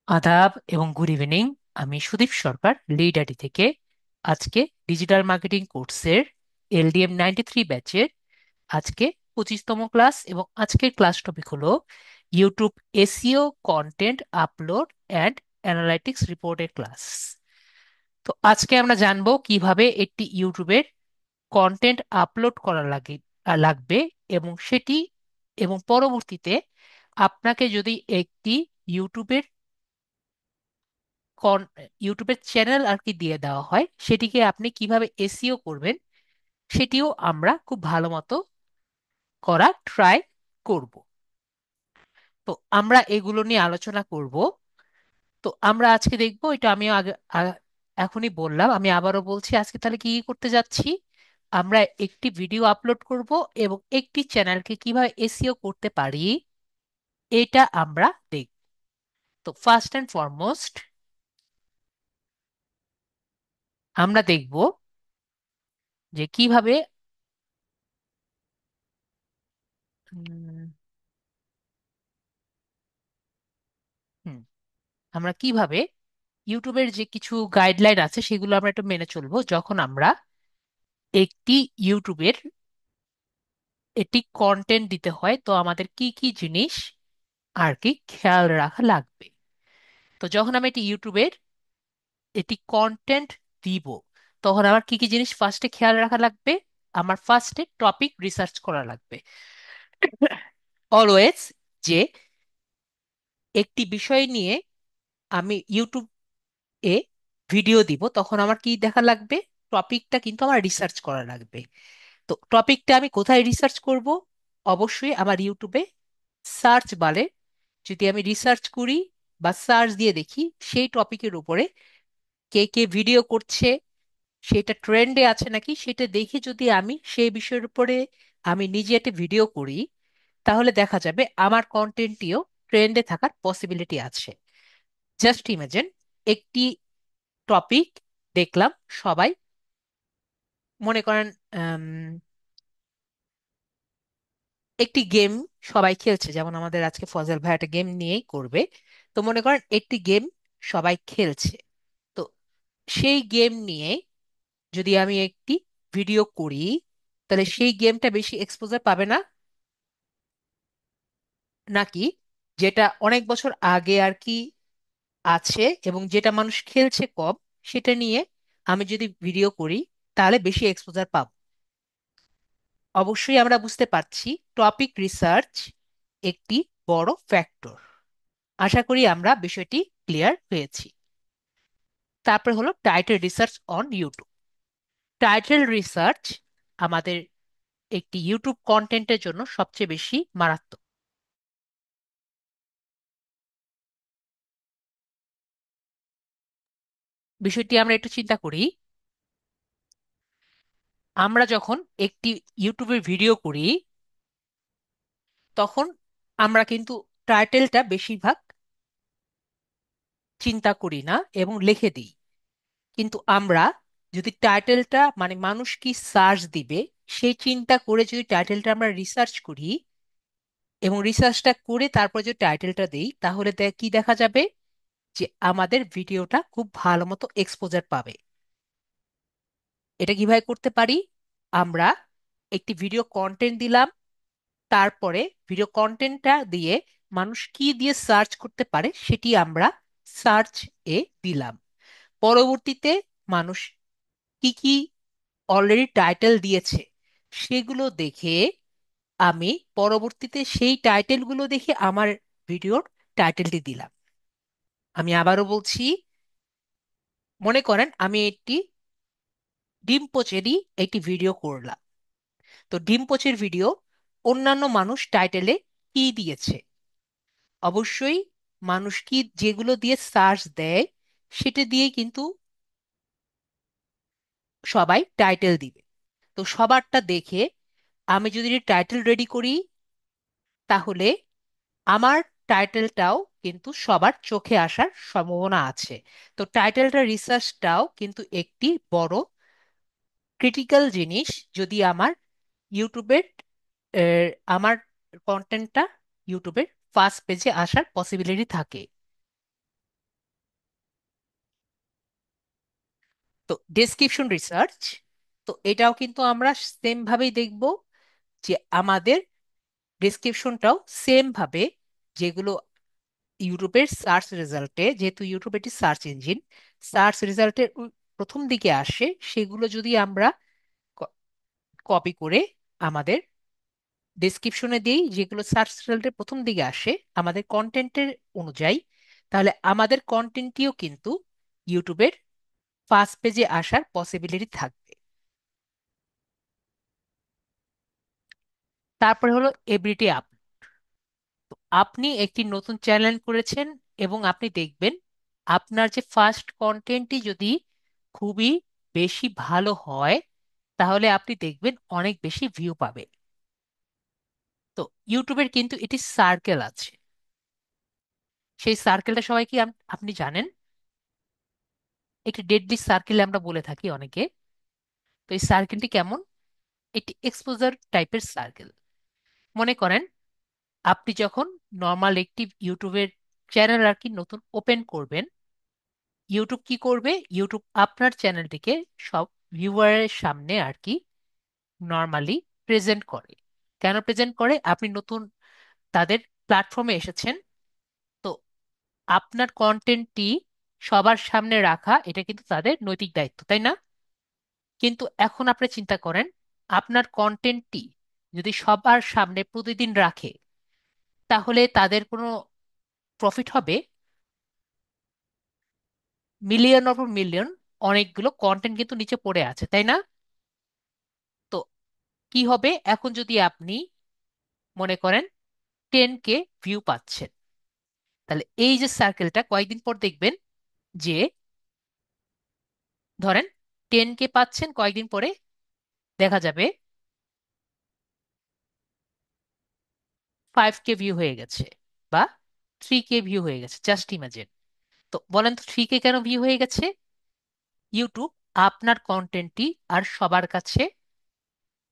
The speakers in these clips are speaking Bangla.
আদাব এবং গুড ইভিনিং। আমি সুদীপ সরকার, লিড আইটি থেকে। আজকে ডিজিটাল মার্কেটিং কোর্সের LDM 93 ব্যাচের আজকে 25তম ক্লাস, এবং আজকের ক্লাস টপিক হলো YouTube SEO content upload and analytics রিপোর্টের ক্লাস। তো আজকে আমরা জানবো কিভাবে একটি ইউটিউবের কন্টেন্ট আপলোড করা লাগবে, এবং সেটি এবং পরবর্তীতে আপনাকে যদি একটি ইউটিউবের কন- ইউটিউবের চ্যানেল আর কি দিয়ে দেওয়া হয়, সেটিকে আপনি কিভাবে এসইও করবেন সেটিও আমরা খুব ভালো মতো করা ট্রাই করব। তো আমরা এগুলো নিয়ে আলোচনা করব। তো আমরা আজকে দেখব, এটা আমি এখনই বললাম, আমি আবারও বলছি, আজকে তাহলে কি কি করতে যাচ্ছি। আমরা একটি ভিডিও আপলোড করব এবং একটি চ্যানেলকে কিভাবে এসইও করতে পারি এটা আমরা দেখব। তো ফার্স্ট অ্যান্ড ফরমোস্ট আমরা দেখব যে কিভাবে উম, হুম, আমরা কিভাবে ইউটিউবের যে কিছু গাইডলাইন আছে সেগুলো আমরা একটু মেনে চলবো যখন আমরা একটি ইউটিউবের একটি কন্টেন্ট দিতে হয়, তো আমাদের কি কি জিনিস আর কি খেয়াল রাখা লাগবে। তো যখন আমি একটি ইউটিউবের একটি কন্টেন্ট দিব, তখন আমার কি কি জিনিস ফার্স্টে খেয়াল রাখা লাগবে। আমার ফার্স্টে টপিক রিসার্চ করা লাগবে অলওয়েজ। যে একটি বিষয় নিয়ে আমি ইউটিউবে ভিডিও দিব, তখন আমার কি দেখা লাগবে, টপিকটা কিন্তু আমার রিসার্চ করা লাগবে। তো টপিকটা আমি কোথায় রিসার্চ করব? অবশ্যই আমার ইউটিউবে সার্চ বারে যদি আমি রিসার্চ করি বা সার্চ দিয়ে দেখি সেই টপিকের উপরে কে কে ভিডিও করছে, সেটা ট্রেন্ডে আছে নাকি, সেটা দেখে যদি আমি সেই বিষয়ের উপরে আমি নিজে একটা ভিডিও করি, তাহলে দেখা যাবে আমার কন্টেন্টটিও ট্রেন্ডে থাকার পসিবিলিটি আছে। জাস্ট ইমাজিন, একটি টপিক দেখলাম সবাই, মনে করেন একটি গেম সবাই খেলছে, যেমন আমাদের আজকে ফজল ভাই একটা গেম নিয়েই করবে। তো মনে করেন একটি গেম সবাই খেলছে, তো সেই গেম নিয়ে যদি আমি একটি ভিডিও করি, তাহলে সেই গেমটা বেশি এক্সপোজার পাবে না, নাকি যেটা অনেক বছর আগে আর কি আছে এবং যেটা মানুষ খেলছে কম, সেটা নিয়ে আমি যদি ভিডিও করি তাহলে বেশি এক্সপোজার পাবো? অবশ্যই আমরা বুঝতে পারছি টপিক রিসার্চ একটি বড় ফ্যাক্টর। আশা করি আমরা বিষয়টি ক্লিয়ার হয়েছি। তারপর হলো title research on YouTube. Title research আমাদের একটি ইউটিউব কন্টেন্টের জন্য সবচেয়ে বেশি মারাত্মক। বিষয়টি আমরা একটু চিন্তা করি। আমরা যখন একটি ইউটিউবের ভিডিও করি, তখন আমরা কিন্তু টাইটেলটা বেশিরভাগ চিন্তা করি না এবং লিখে দিই। কিন্তু আমরা যদি টাইটেলটা মানে মানুষ কি সার্চ দিবে সেই চিন্তা করে যদি টাইটেলটা আমরা রিসার্চ করি এবং রিসার্চটা করে তারপর যদি টাইটেলটা দিই, তাহলে কি দেখা যাবে, যে আমাদের ভিডিওটা খুব ভালো মতো এক্সপোজার পাবে। এটা কিভাবে করতে পারি? আমরা একটি ভিডিও কন্টেন্ট দিলাম, তারপরে ভিডিও কন্টেন্টটা দিয়ে মানুষ কি দিয়ে সার্চ করতে পারে সেটি আমরা সার্চ এ দিলাম। পরবর্তীতে মানুষ কি কি অলরেডি টাইটেল দিয়েছে সেগুলো দেখে আমি পরবর্তীতে সেই টাইটেলগুলো দেখে আমার ভিডিওর টাইটেলটি দিলাম। আমি আবারও বলছি, মনে করেন আমি একটি ডিম পোচেরই একটি ভিডিও করলাম। তো ডিম পোচের ভিডিও অন্যান্য মানুষ টাইটেলে কি দিয়েছে? অবশ্যই মানুষ কি যেগুলো দিয়ে সার্চ দেয় সেটা দিয়েই কিন্তু সবাই টাইটেল দিবে। তো সবারটা দেখে আমি যদি টাইটেল রেডি করি, তাহলে আমার টাইটেলটাও কিন্তু সবার চোখে আসার সম্ভাবনা আছে। তো টাইটেলটা রিসার্চটাও কিন্তু একটি বড় ক্রিটিক্যাল জিনিস, যদি আমার ইউটিউবের আমার কন্টেন্টটা ইউটিউবের ফার্স্ট পেজে আসার পসিবিলিটি থাকে। তো ডেসক্রিপশন রিসার্চ, তো এটাও কিন্তু আমরা সেম ভাবেই দেখব যে আমাদের ডেসক্রিপশনটাও সেম ভাবে, যেগুলো ইউটিউবের সার্চ রেজাল্টে, যেহেতু ইউটিউব একটি সার্চ ইঞ্জিন, সার্চ রেজাল্টের প্রথম দিকে আসে, সেগুলো যদি আমরা কপি করে আমাদের ডেসক্রিপশনে দিই, যেগুলো সার্চ রেজাল্টের প্রথম দিকে আসে আমাদের কন্টেন্টের অনুযায়ী, তাহলে আমাদের কন্টেন্টটিও কিন্তু ইউটিউবের ফার্স্ট পেজে আসার পসিবিলিটি থাকবে। তারপরে হলো এভরিডে আপ। আপনি একটি নতুন চ্যানেল করেছেন এবং আপনি দেখবেন আপনার যে ফার্স্ট কন্টেন্টটি যদি খুবই বেশি ভালো হয়, তাহলে আপনি দেখবেন অনেক বেশি ভিউ পাবে। তো ইউটিউবের কিন্তু এটি সার্কেল আছে। সেই সার্কেলটা সবাই কি আপনি জানেন? একটি ডেডলি সার্কেল আমরা বলে থাকি অনেকে। তো এই সার্কেলটি কেমন? একটি এক্সপোজার টাইপের সার্কেল। মনে করেন আপনি যখন নর্মাল একটি ইউটিউবের চ্যানেল আর কি নতুন ওপেন করবেন, ইউটিউব কি করবে? ইউটিউব আপনার চ্যানেলটিকে সব ভিউয়ারের সামনে আর কি নর্মালি প্রেজেন্ট করে। কেন প্রেজেন্ট করে? আপনি নতুন তাদের প্ল্যাটফর্মে এসেছেন, তো আপনার কন্টেন্টটি সবার সামনে রাখা এটা কিন্তু তাদের নৈতিক দায়িত্ব, তাই না? কিন্তু এখন আপনি চিন্তা করেন, আপনার কন্টেন্টটি যদি সবার সামনে প্রতিদিন রাখে, তাহলে তাদের কোনো প্রফিট হবে? মিলিয়ন অফ মিলিয়ন অনেকগুলো কন্টেন্ট কিন্তু নিচে পড়ে আছে, তাই না? তো কি হবে এখন যদি আপনি মনে করেন 10K ভিউ পাচ্ছেন, তাহলে এই যে সার্কেলটা কয়েকদিন পর দেখবেন যে, ধরেন 10K পাচ্ছেন, কয়েকদিন পরে দেখা যাবে 5K ভিউ হয়ে গেছে, বা 3K ভিউ হয়ে গেছে, জাস্ট ইমাজিন। তো বলেন তো 3K কেন ভিউ হয়ে গেছে? ইউটিউব আপনার কন্টেন্টটি আর সবার কাছে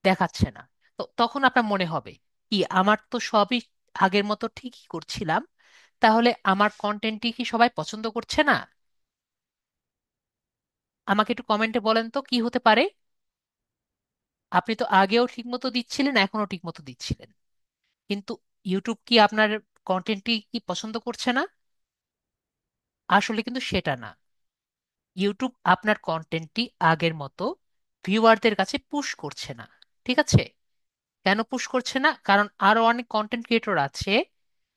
দেখাচ্ছে না। তো তখন আপনার মনে হবে কি, আমার তো সবই আগের মতো ঠিকই করছিলাম, তাহলে আমার কন্টেন্টটি কি সবাই পছন্দ করছে না? আমাকে একটু কমেন্টে বলেন তো কি হতে পারে। আপনি তো আগেও ঠিকমতো দিচ্ছিলেন, এখনো ঠিকমতো দিচ্ছিলেন, কিন্তু ইউটিউব কি আপনার কন্টেন্টটি কি পছন্দ করছে না? আসলে কিন্তু সেটা না। ইউটিউব আপনার কন্টেন্টটি আগের মতো ভিউয়ারদের কাছে পুশ করছে না। ঠিক আছে? কেন পুশ করছে না? কারণ আরো অনেক কন্টেন্ট ক্রিয়েটর আছে,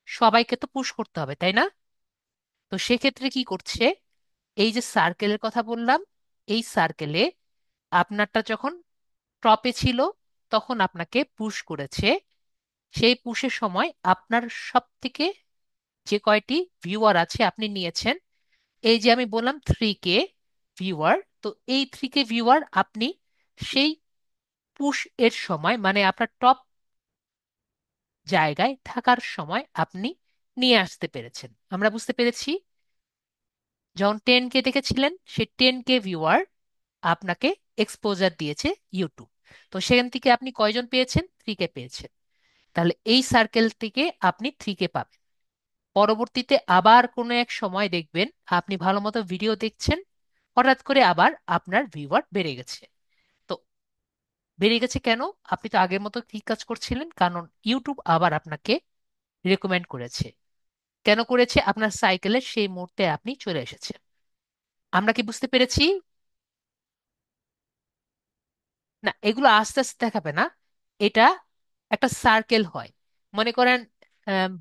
সবাইকে তো পুশ করতে হবে, তাই না? তো সেক্ষেত্রে কি করছে? এই যে সার্কেলের কথা বললাম, এই সার্কেলে আপনারটা যখন টপে ছিল, তখন আপনাকে পুশ করেছে। সেই পুশের সময় আপনার সব থেকে যে কয়টি ভিউয়ার আছে আপনি নিয়েছেন, এই যে আমি বললাম 3K ভিউয়ার, তো এই 3K ভিউয়ার আপনি সেই পুশ এর সময়, মানে আপনার টপ জায়গায় থাকার সময় আপনি নিয়ে আসতে পেরেছেন। আমরা বুঝতে পেরেছি? যখন 10K দেখেছিলেন, সেই 10K ভিউয়ার আপনাকে এক্সপোজার দিয়েছে ইউটিউব। তো সেখান থেকে আপনি কয়জন পেয়েছেন? 3K পেয়েছেন। তাহলে এই সার্কেল থেকে আপনি 3K পাবেন। পরবর্তীতে আবার কোনো এক সময় দেখবেন আপনি ভালো মতো ভিডিও দেখছেন, হঠাৎ করে আবার আপনার ভিউয়ার বেড়ে গেছে। তো বেড়ে গেছে কেন? আপনি তো আগের মতো ঠিক কাজ করছিলেন, কারণ ইউটিউব আবার আপনাকে রেকমেন্ড করেছে। কেন করেছে? আপনার সাইকেলের সেই মুহূর্তে আপনি চলে এসেছেন। আমরা কি বুঝতে পেরেছি? না, এগুলো আস্তে আস্তে দেখাবে না। এটা একটা সার্কেল হয়। মনে করেন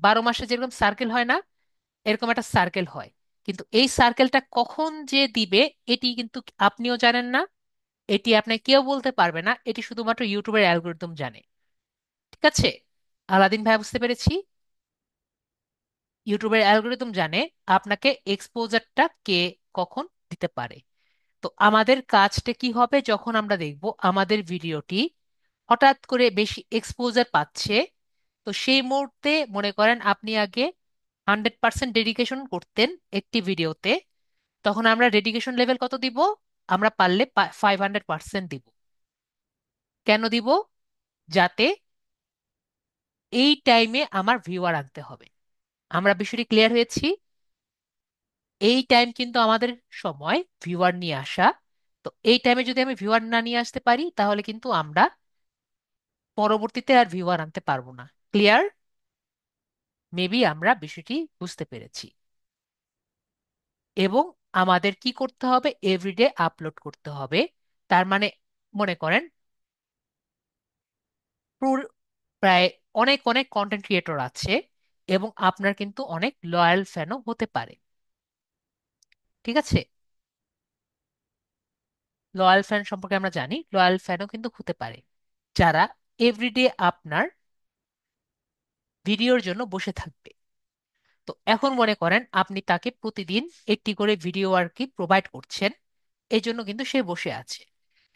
12 মাসে যেরকম সার্কেল হয় না, এরকম একটা সার্কেল হয়। কিন্তু এই সার্কেলটা কখন যে দিবে, এটি কিন্তু আপনিও জানেন না, এটি আপনাকে কেউ বলতে পারবে না, এটি শুধুমাত্র ইউটিউবের অ্যালগোরিদম জানে। ঠিক আছে? আলাদিন ভাই, বুঝতে পেরেছি? ইউটিউবের অ্যালগোরিদম জানে আপনাকে এক্সপোজারটা কে কখন দিতে পারে। তো আমাদের কাজটা কি হবে? যখন আমরা দেখব আমাদের ভিডিওটি হঠাৎ করে বেশি এক্সপোজার পাচ্ছে, তো সেই মুহূর্তে মনে করেন আপনি আগে 100% ডেডিকেশন করতেন একটি ভিডিওতে, তখন আমরা ডেডিকেশন লেভেল কত দিব? আমরা পারলে 500% দিব। কেন দিব? যাতে এই টাইমে আমার ভিউয়ার আনতে হবে। আমরা বিষয়টি ক্লিয়ার হয়েছি? এই টাইম কিন্তু আমাদের সময় ভিউয়ার নিয়ে আসা। তো এই টাইমে যদি আমি ভিউয়ার না নিয়ে আসতে পারি তাহলে কিন্তু আমরা পরবর্তীতে আর ভিউয়ার আনতে পারবো না। ক্লিয়ার? মেবি আমরা বিষয়টি বুঝতে পেরেছি। এবং আমাদের কি করতে হবে, এভরিডে আপলোড করতে হবে। তার মানে মনে করেন প্রায় অনেক অনেক কন্টেন্ট ক্রিয়েটর আছে এবং আপনার কিন্তু অনেক লয়াল ফ্যানও হতে পারে। ঠিক আছে? লয়াল ফ্যান সম্পর্কে আমরা জানি, লয়াল ফ্যানও কিন্তু হতে পারে যারা এভরিডে আপনার ভিডিওর জন্য বসে থাকবে। তো এখন মনে করেন আপনি তাকে প্রতিদিন একটি করে ভিডিও আর কি প্রোভাইড করছেন, এই জন্য কিন্তু সে বসে আছে।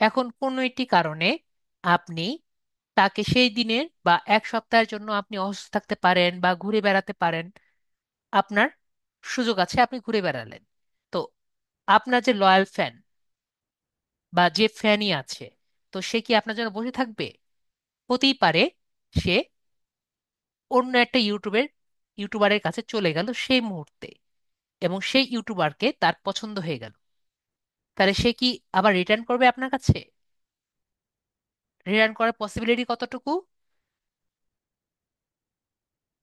এখন কোনো একটি কারণে আপনি তাকে সেই দিনের বা এক সপ্তাহের জন্য আপনি অসুস্থ থাকতে পারেন বা ঘুরে বেড়াতে পারেন, আপনার সুযোগ আছে, আপনি ঘুরে বেড়ালেন। তো আপনার যে লয়াল ফ্যান বা যে ফ্যানই আছে, তো সে কি আপনার জন্য বসে থাকবে? হতেই পারে সে অন্য একটা ইউটিউবারের কাছে চলে গেল সেই মুহূর্তে, এবং সেই ইউটিউবারকে তার পছন্দ হয়ে গেল। তাহলে সে কি আবার রিটার্ন করবে আপনার কাছে? রিটার্ন করার পসিবিলিটি কতটুকু?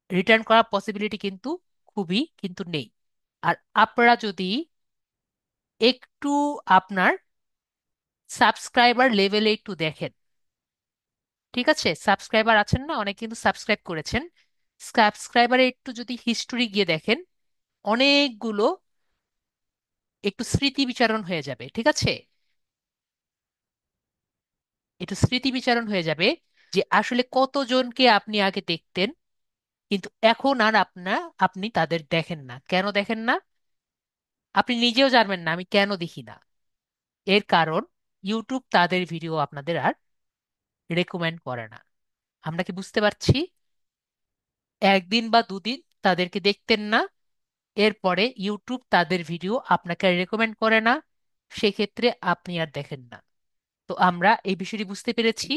রিটার্ন করার পসিবিলিটি কিন্তু খুবই কিন্তু নেই। আর আপনারা যদি একটু আপনার সাবস্ক্রাইবার লেভেলে একটু দেখেন, ঠিক আছে, সাবস্ক্রাইবার আছেন না, অনেক কিন্তু সাবস্ক্রাইব করেছেন, সাবস্ক্রাইবারে একটু যদি হিস্টোরি গিয়ে দেখেন, অনেকগুলো একটু স্মৃতি বিচারণ হয়ে যাবে। ঠিক আছে? একটু স্মৃতি বিচারণ হয়ে যাবে যে আসলে কতজনকে আপনি আগে দেখতেন, কিন্তু এখন আর আপনি তাদের দেখেন না। কেন দেখেন না? আপনি নিজেও জানবেন না আমি কেন দেখি না। এর কারণ ইউটিউব তাদের ভিডিও আপনাদের আর রেকমেন্ড করে না। আমরা কি বুঝতে পারছি? একদিন বা দুদিন তাদেরকে দেখতেন না, এরপরে ইউটিউব তাদের ভিডিও আপনাকে আর রেকমেন্ড করে না, সেক্ষেত্রে আপনি আর দেখেন না। তো আমরা এই বিষয়টি বুঝতে পেরেছি।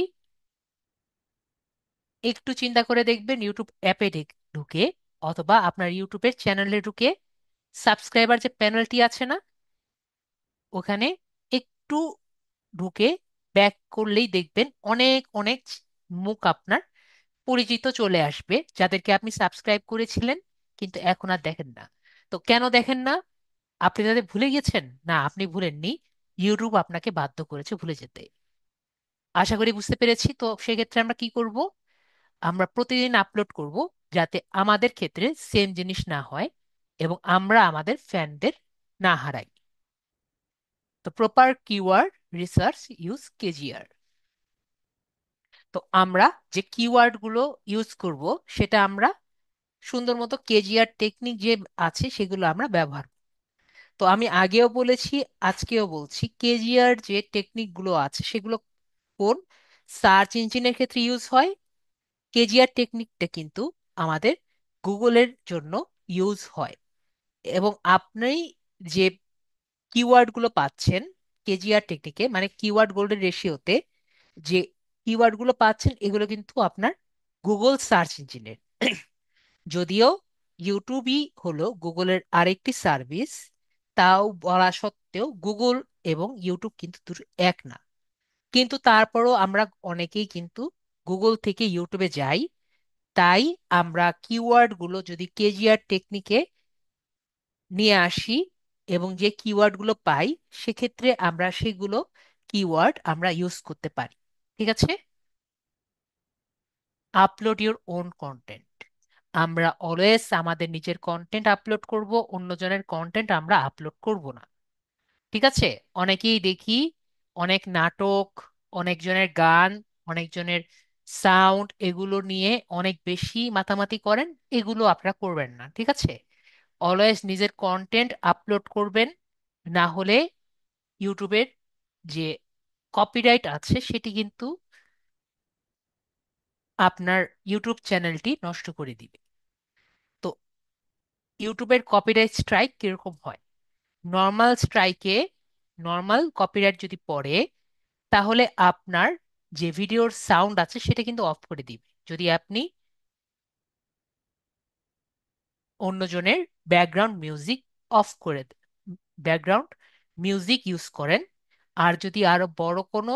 একটু চিন্তা করে দেখবেন, ইউটিউব অ্যাপে ঢুকে অথবা আপনার ইউটিউবের চ্যানেলে ঢুকে সাবস্ক্রাইবার যে প্যানেলটি আছে না, ওখানে একটু ঢুকে ব্যাক করলেই দেখবেন অনেক অনেক মুখ আপনার পরিচিত চলে আসবে, যাদেরকে আপনি সাবস্ক্রাইব করেছিলেন কিন্তু এখন আর দেখেন না। তো কেন দেখেন না? আপনি তাদের ভুলে গেছেন? না, আপনি ভুলেননি, ইউটিউব আপনাকে বাধ্য করেছে ভুলে যেতে। আশা করি বুঝতে পেরেছি। তো সেক্ষেত্রে আমরা কি করব? আমরা প্রতিদিন আপলোড করব, যাতে আমাদের ক্ষেত্রে সেম জিনিস না হয় এবং আমরা আমাদের ফ্যানদের না হারাই। তো proper keyword research use KGR. তো আমরা যে কিওয়ার্ড গুলো ইউজ করব সেটা আমরা সুন্দর মতো কেজিআর টেকনিক যে আছে সেগুলো আমরা ব্যবহার করব। তো আমি আগেও বলেছি, আজকেও বলছি, কেজিআর যে টেকনিক গুলো আছে সেগুলো কোন সার্চ ইঞ্জিনের ক্ষেত্রে ইউজ হয়। কেজিআর টেকনিকটা কিন্তু আমাদের গুগলের জন্য ইউজ হয়। এবং আপনি যে কিওয়ার্ড গুলো পাচ্ছেন কেজিআর টেকনিকে, মানে কিওয়ার্ড গোল্ডেন রেশিওতে যে কিওয়ার্ড গুলো পাচ্ছেন, এগুলো কিন্তু আপনার গুগল সার্চ ইঞ্জিনের। যদিও ইউটিউবই হলো গুগলের আরেকটি সার্ভিস, তাও বলা সত্ত্বেও গুগল এবং ইউটিউব কিন্তু দুটো এক না। কিন্তু তারপরও আমরা অনেকেই কিন্তু গুগল থেকে ইউটিউবে যাই। তাই আমরা কিওয়ার্ড গুলো যদি কেজিআর টেকনিকে নিয়ে আসি এবং যে কিওয়ার্ড গুলো পাই, সেক্ষেত্রে আমরা সেগুলো কিওয়ার্ড আমরা ইউজ করতে পারি। ঠিক আছে? Upload your own content. আমরা অলওয়েজ আমাদের নিজের কন্টেন্ট আপলোড করব, অন্যজনের কন্টেন্ট আমরা আপলোড করব না। ঠিক আছে? অনেকেই দেখি অনেক নাটক, অনেকজনের গান, অনেকজনের সাউন্ড, এগুলো নিয়ে অনেক বেশি মাতামাতি করেন। এগুলো আপনারা করবেন না। ঠিক আছে? অলওয়েজ নিজের কন্টেন্ট আপলোড করবেন, না হলে ইউটিউবের যে কপিরাইট আছে সেটি কিন্তু আপনার ইউটিউব চ্যানেলটি নষ্ট করে দিবে। তো ইউটিউবের কপিরাইট স্ট্রাইক কিরকম হয়? নর্মাল স্ট্রাইকে, নর্মাল কপিরাইট যদি পড়ে, তাহলে আপনার যে ভিডিওর সাউন্ড আছে সেটা কিন্তু অফ করে দিবে। যদি আপনি অন্যজনের ব্যাকগ্রাউন্ড মিউজিক অফ করে ব্যাকগ্রাউন্ড মিউজিক ইউজ করেন, আর যদি আরো বড় কোনো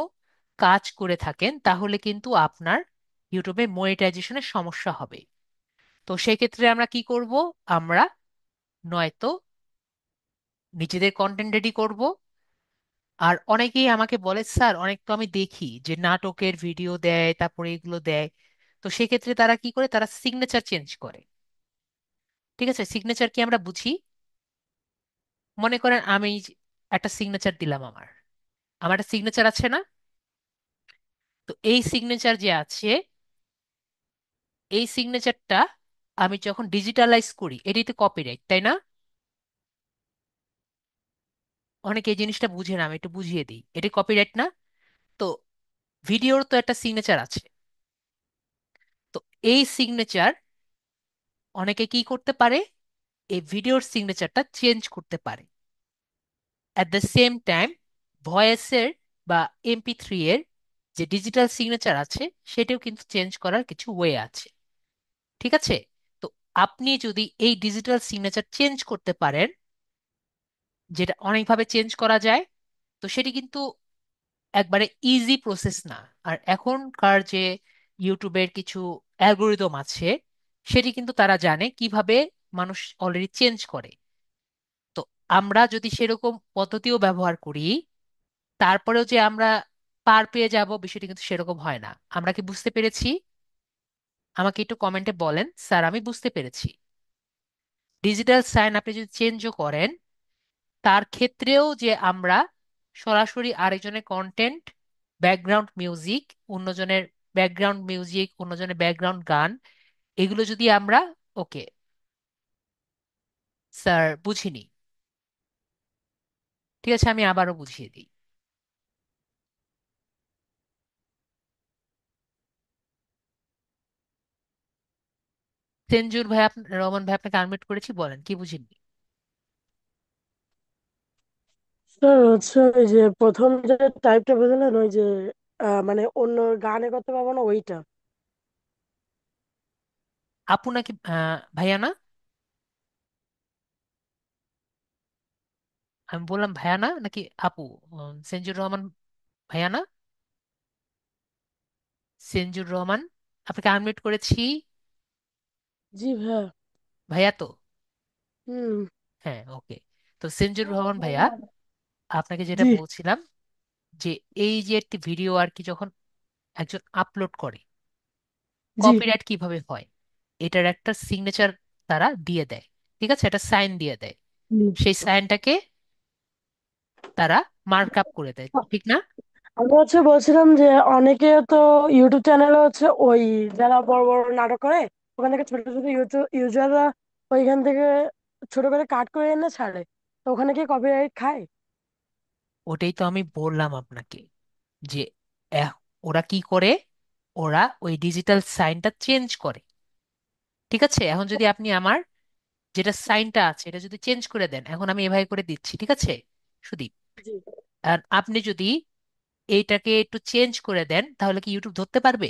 কাজ করে থাকেন তাহলে কিন্তু আপনার ইউটিউবে মনিটাইজেশনের সমস্যা হবে। তো সেক্ষেত্রে আমরা কি করব? আমরা নয়তো নিজেদের কন্টেন্ট রেডি করব। আর অনেকেই আমাকে বলে, স্যার অনেক তো আমি দেখি যে নাটকের ভিডিও দেয়, তারপরে এগুলো দেয়। তো সেক্ষেত্রে তারা কি করে, তারা সিগনেচার চেঞ্জ করে। ঠিক আছে, সিগনেচার কি আমরা বুঝি? মনে করেন আমি একটা সিগনেচার দিলাম, আমার আমার একটা সিগনেচার আছে না? তো এই সিগনেচার যে আছে, এই সিগনেচারটা আমি যখন ডিজিটালাইজ করি, এটাই তো কপিরাইট, তাই না? অনেকে এই জিনিসটা বুঝে না, আমি একটু বুঝিয়ে দিই, এটা কপিরাইট না? তো ভিডিওর তো একটা সিগনেচার আছে। তো এই সিগনেচার অনেকে কি করতে পারে, এই ভিডিওর সিগনেচারটা চেঞ্জ করতে পারে। অ্যাট দ্য সেম টাইম ভয়েসের বা MP3 এর যে ডিজিটাল সিগনেচার আছে, সেটাও কিন্তু চেঞ্জ করার কিছু ওয়ে আছে। ঠিক আছে? তো আপনি যদি এই ডিজিটাল সিগনেচার চেঞ্জ করতে পারেন, যেটা অনেকভাবে চেঞ্জ করা যায়, তো সেটি কিন্তু একবারে ইজি প্রসেস না। আর এখনকার যে ইউটিউবের কিছু অ্যালগোরিদম আছে, সেটি কিন্তু তারা জানে কিভাবে মানুষ অলরেডি চেঞ্জ করে। তো আমরা যদি সেরকম পদ্ধতিও ব্যবহার করি, তারপরেও যে আমরা পার পেয়ে যাব, বিষয়টি কিন্তু সেরকম হয় না। আমরা কি বুঝতে পেরেছি? আমাকে একটু কমেন্টে বলেন, স্যার আমি বুঝতে পেরেছি। ডিজিটাল সাইন আপনি যদি চেঞ্জও করেন, তার ক্ষেত্রেও যে আমরা সরাসরি আরেকজনের কন্টেন্ট, ব্যাকগ্রাউন্ড মিউজিক, অন্যজনের ব্যাকগ্রাউন্ড মিউজিক, অন্যজনের ব্যাকগ্রাউন্ড গান, এগুলো যদি আমরা, ওকে স্যার বুঝিনি, ঠিক আছে আমি আবারও বুঝিয়ে দিই। সেনজুর ভাই, রহমান ভাই, আপনাকে আনমিউট করেছি, বলেন কি বুঝিনি। স্যার হচ্ছে ওই যে প্রথম যে টাইপটা বুঝলেন, ওই যে মানে অন্য গানে করতে পারবো না ওইটা। আপু নাকি ভাইয়া না? আমি বললাম ভাইয়া না নাকি আপু? সেনজুর রহমান ভাইয়া না? সেনজুর রহমান, আপনাকে আনমিউট করেছি। জি ভাইয়া। ভাইয়া তো? হুম। হ্যাঁ, ওকে। তো সেনজুর রহমান ভাইয়া, আপনাকে যেটা জি। বলছিলাম, যে এই যে একটি ভিডিও আর কি যখন একজন আপলোড করে, জি। কপিরাইট কিভাবে হয়, এটার একটা সিগনেচার তারা দিয়ে দেয়। ঠিক আছে, একটা সাইন দিয়ে দেয়। হুম। সেই সাইনটাকে তারা মার্ক আপ করে দেয়, ঠিক না? আমি হচ্ছে বলছিলাম যে অনেকে তো ইউটিউব চ্যানেলে হচ্ছে ওই যারা বড় বড় নাটক করে, ওখান থেকে ছোট ছোট ইউটিউব ইউজাররা ওইখান থেকে ছোট করে কাট করে এনে ছাড়ে। তো ওখানে কি কপিরাইট খায়? ওটাই তো আমি বললাম আপনাকে, যে এহ- ওরা কি করে, ওরা ওই ডিজিটাল সাইনটা চেঞ্জ করে। ঠিক আছে, এখন যদি আপনি আমার যেটা সাইনটা আছে এটা যদি চেঞ্জ করে দেন, এখন আমি এভাবে করে দিচ্ছি, ঠিক আছে সুদীপ, জি। আর আপনি যদি এইটাকে একটু চেঞ্জ করে দেন, তাহলে কি ইউটিউব ধরতে পারবে?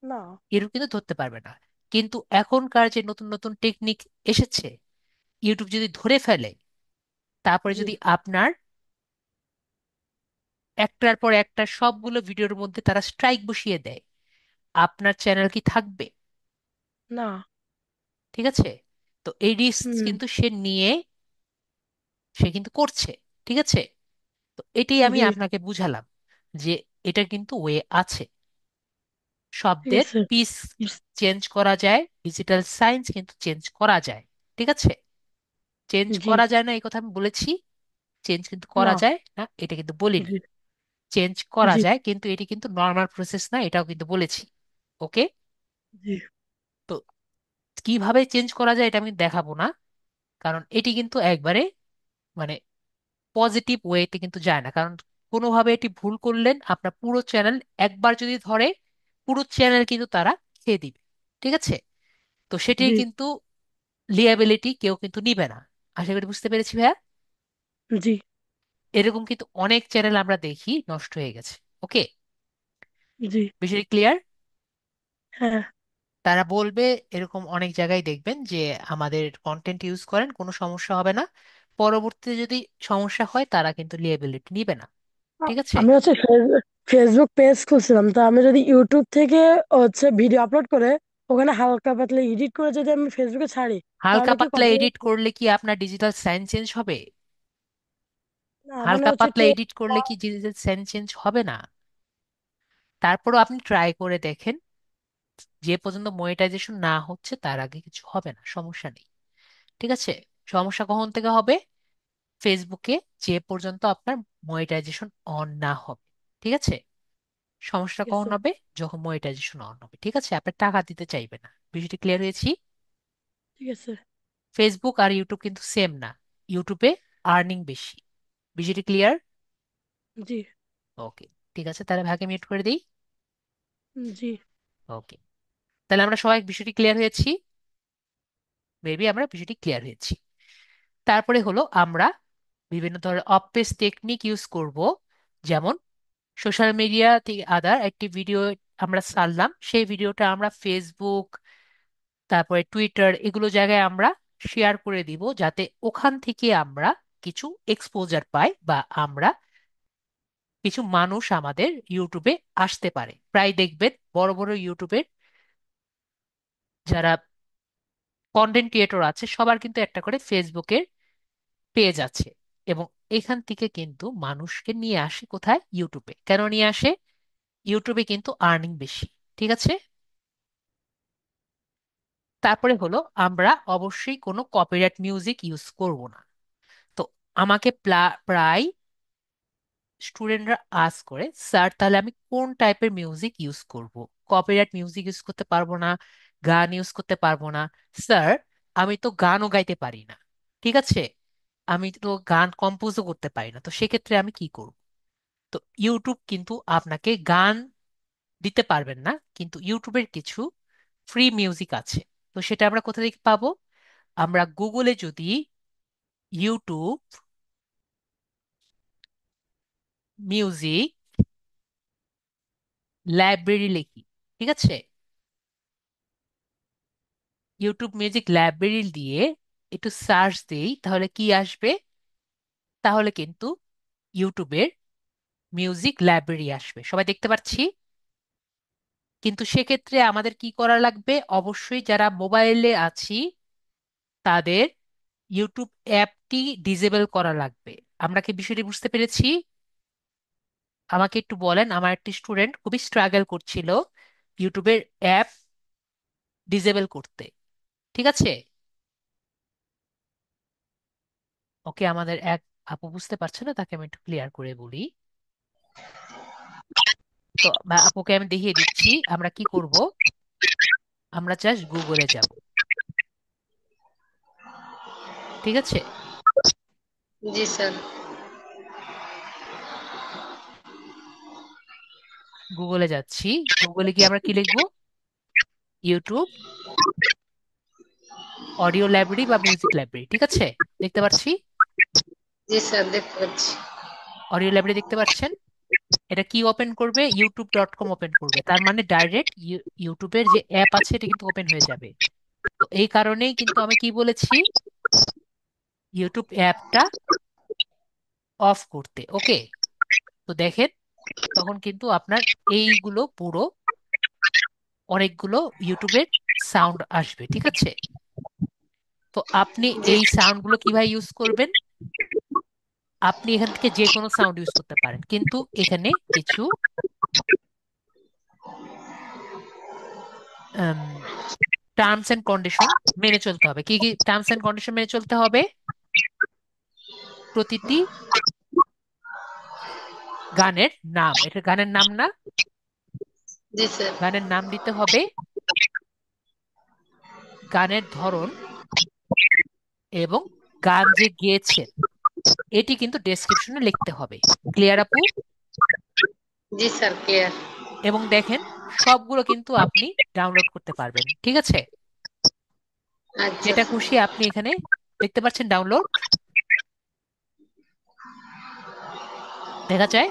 না। ইউটিউব কিন্তু ধরতে পারবে না। কিন্তু এখনকার যে নতুন নতুন টেকনিক এসেছে, ইউটিউব যদি ধরে ফেলে, তারপরে জি। যদি আপনার একটার পর একটা সবগুলো ভিডিওর মধ্যে তারা স্ট্রাইক বসিয়ে দেয়, আপনার চ্যানেল কি থাকবে? না। ঠিক আছে? তো এই রিস্ক হুম। কিন্তু সে নিয়ে, সে কিন্তু করছে। ঠিক আছে? তো এটাই আমি জি। আপনাকে বুঝালাম, যে এটা কিন্তু ওয়ে আছে। ঠিক শব্দের আছে। পিস চেঞ্জ করা যায়, ডিজিটাল সাইন্স কিন্তু চেঞ্জ করা যায়। ঠিক আছে? চেঞ্জ জি। করা যায় না এই কথা আমি বলেছি? চেঞ্জ কিন্তু করা না। যায় না এটা কিন্তু বলিনি। জি। চেঞ্জ করা জি। যায়, কিন্তু এটি কিন্তু নর্মাল প্রসেস না, এটাও কিন্তু বলেছি। ওকে? জি। তো কিভাবে চেঞ্জ করা যায় এটা আমি দেখাবো না, কারণ এটি কিন্তু একবারে মানে পজিটিভ ওয়েতে কিন্তু যায় না। কারণ কোনোভাবে এটি ভুল করলেন, আপনার পুরো চ্যানেল একবার যদি ধরে, পুরো চ্যানেল কিন্তু তারা খেয়ে দিবে। ঠিক আছে? তো সেটির জি। কিন্তু লিয়াবিলিটি কেউ কিন্তু নিবে না। আশা করি বুঝতে পেরেছি ভাইয়া। জি। এরকম কিন্তু অনেক চ্যানেল আমরা দেখি নষ্ট হয়ে গেছে। ওকে? জি। বিষয়টি ক্লিয়ার? হ্যাঁ। তারা বলবে, এরকম অনেক জায়গায় দেখবেন যে আমাদের কন্টেন্ট ইউজ করেন, কোনো সমস্যা হবে না, পরবর্তীতে যদি সমস্যা হয় তারা কিন্তু লিয়াবিলিটি নিবে না। ঠিক আছে? আমি হচ্ছে ফেসবুক পেজ খুলছিলাম, তো আমি যদি ইউটিউব থেকে হচ্ছে ভিডিও আপলোড করে ওখানে হালকা পাতলা এডিট করে যদি আমি ফেসবুকে ছাড়ি, হালকা তাহলে কি পাতলা কপিরাইট? এডিট করলে কি আপনার ডিজিটাল সাইন চেঞ্জ হবে? না, মানে হালকা হচ্ছে পাতলা একটু এডিট করলে কি ডিজিটাল সাইন চেঞ্জ হবে না? তারপরও আপনি ট্রাই করে দেখেন। যে পর্যন্ত মনিটাইজেশন না হচ্ছে তার আগে কিছু হবে না, সমস্যা নেই। ঠিক আছে? সমস্যা কখন থেকে হবে? ফেসবুকে যে পর্যন্ত আপনার মনিটাইজেশন অন না হবে। ঠিক আছে? সমস্যা ঠিক কখন আছে। হবে? যখন মনিটাইজেশন অন হবে। ঠিক আছে? আপনার টাকা দিতে চাইবে না। বিষয়টি ক্লিয়ার হয়েছি? ঠিক আছে। ফেসবুক আর ইউটিউব কিন্তু সেম না। ইউটিউবে আর্নিং বেশি। বিষয়টি ক্লিয়ার? জি। ওকে। ঠিক আছে, তাহলে ভাগে মিউট করে দিই। জি। ওকে। তাহলে আমরা সবাই বিষয়টি ক্লিয়ার হয়েছি। মেবি আমরা বিষয়টি ক্লিয়ার হয়েছি। তারপরে হলো আমরা বিভিন্ন ধরনের অফ পেজ টেকনিক ইউজ করব। যেমন সোশ্যাল মিডিয়া থেকে আদার একটি ভিডিও আমরা ছাড়লাম, সেই ভিডিওটা আমরা ফেসবুক, তারপরে টুইটার, এগুলো জায়গায় আমরা শেয়ার করে দিব, যাতে ওখান থেকে আমরা কিছু এক্সপোজার পাই বা আমরা কিছু মানুষ আমাদের ইউটিউবে আসতে পারে। প্রায় দেখবেন বড় বড় ইউটিউবের যারা কন্টেন্ট ক্রিয়েটর আছে সবার কিন্তু একটা করে ফেসবুকের পেজ আছে। এবং এখান থেকে কিন্তু মানুষকে নিয়ে আসে কোথায়? ইউটিউবে। কেন নিয়ে আসে? ইউটিউবে কিন্তু আর্নিং বেশি। ঠিক আছে? তারপরে হলো আমরা অবশ্যই কোনো কপিরাইট মিউজিক ইউজ করব না। তো আমাকে প্রায় স্টুডেন্টরা আস করে, স্যার তাহলে আমি কোন টাইপের মিউজিক ইউজ করব? কপিরাইট মিউজিক ইউজ করতে পারবো না, গান ইউজ করতে পারবো না। স্যার আমি তো গানও গাইতে পারি না। ঠিক আছে? আমি তো গান কম্পোজও করতে পারি না, তো সেক্ষেত্রে আমি কি করব? তো ইউটিউব কিন্তু আপনাকে গান দিতে পারবেন না, কিন্তু ইউটিউবের কিছু ফ্রি মিউজিক আছে। তো সেটা আমরা কোথা থেকে পাবো? আমরা গুগলে যদি ইউটিউব মিউজিক লাইব্রেরি লিখি, ঠিক আছে, ইউটিউব মিউজিক লাইব্রেরি দিয়ে একটু সার্চ দেই, তাহলে কি আসবে? তাহলে কিন্তু ইউটিউবের মিউজিক লাইব্রেরি আসবে, সবাই দেখতে পাচ্ছি। কিন্তু সেক্ষেত্রে আমাদের কি করা লাগবে? অবশ্যই যারা মোবাইলে আছি তাদের ইউটিউব অ্যাপটি ডিসেবল করা লাগবে। আমরা কি বিষয়টি বুঝতে পেরেছি? আমাকে একটু বলেন, আমার একটি স্টুডেন্ট খুবই স্ট্রাগল করছিল ইউটিউবের অ্যাপ ডিসেবল করতে। ঠিক আছে? ওকে, আমাদের এক আপু বুঝতে পারছে না, তাকে আমি একটু ক্লিয়ার করে বলি। তো আপুকে আমি দেখিয়ে দিচ্ছি আমরা কি করব। আমরা জাস্ট গুগলে যাব। ঠিক আছে? जी सर। গুগলে যাচ্ছি। গুগলে গিয়ে আমরা কি লিখবো? ইউটিউব অডিও লাইব্রেরি বা মিউজিক লাইব্রেরি। ঠিক আছে? দেখতে পাচ্ছি जी सर देखते পাচ্ছি। অডিও লাইব্রেরি, দেখতে পাচ্ছেন? এটা কি ওপেন করবে? youtube.com ওপেন করবে, তার মানে ডাইরেক্ট ইউটিউবের যে অ্যাপ আছে এটা কিন্তু ওপেন হয়ে যাবে। তো এই কারণেই কিন্তু আমি কি বলেছি, ইউটিউব অ্যাপটা অফ করতে। ওকে? তো দেখেন তখন কিন্তু আপনার এইগুলো পুরো অনেকগুলো ইউটিউবের সাউন্ড আসবে। ঠিক আছে? তো আপনি জি এই সাউন্ডগুলো কিভাবে ইউজ করবেন? আপনি এখান থেকে যে কোনো সাউন্ড ইউজ করতে পারেন, কিন্তু এখানে কিছু টার্মস এন্ড কন্ডিশন মেনে চলতে হবে। কি কি টার্মস এন্ড কন্ডিশন মেনে চলতে হবে? প্রতিটি গানের নাম, এটা গানের নাম না, जी सर। গানের নাম দিতে হবে, গানের ধরন, এবং গান যে গেয়েছেন এটি কিন্তু ডেসক্রিপশনে লিখতে হবে। ক্লিয়ার আপু? जी सर क्लियर। এবং দেখেন সবগুলো কিন্তু আপনি ডাউনলোড করতে পারবেন। ঠিক আছে? अच्छा যেটা सर। খুশি আপনি এখানে দেখতে পাচ্ছেন ডাউনলোড দেখা যায়।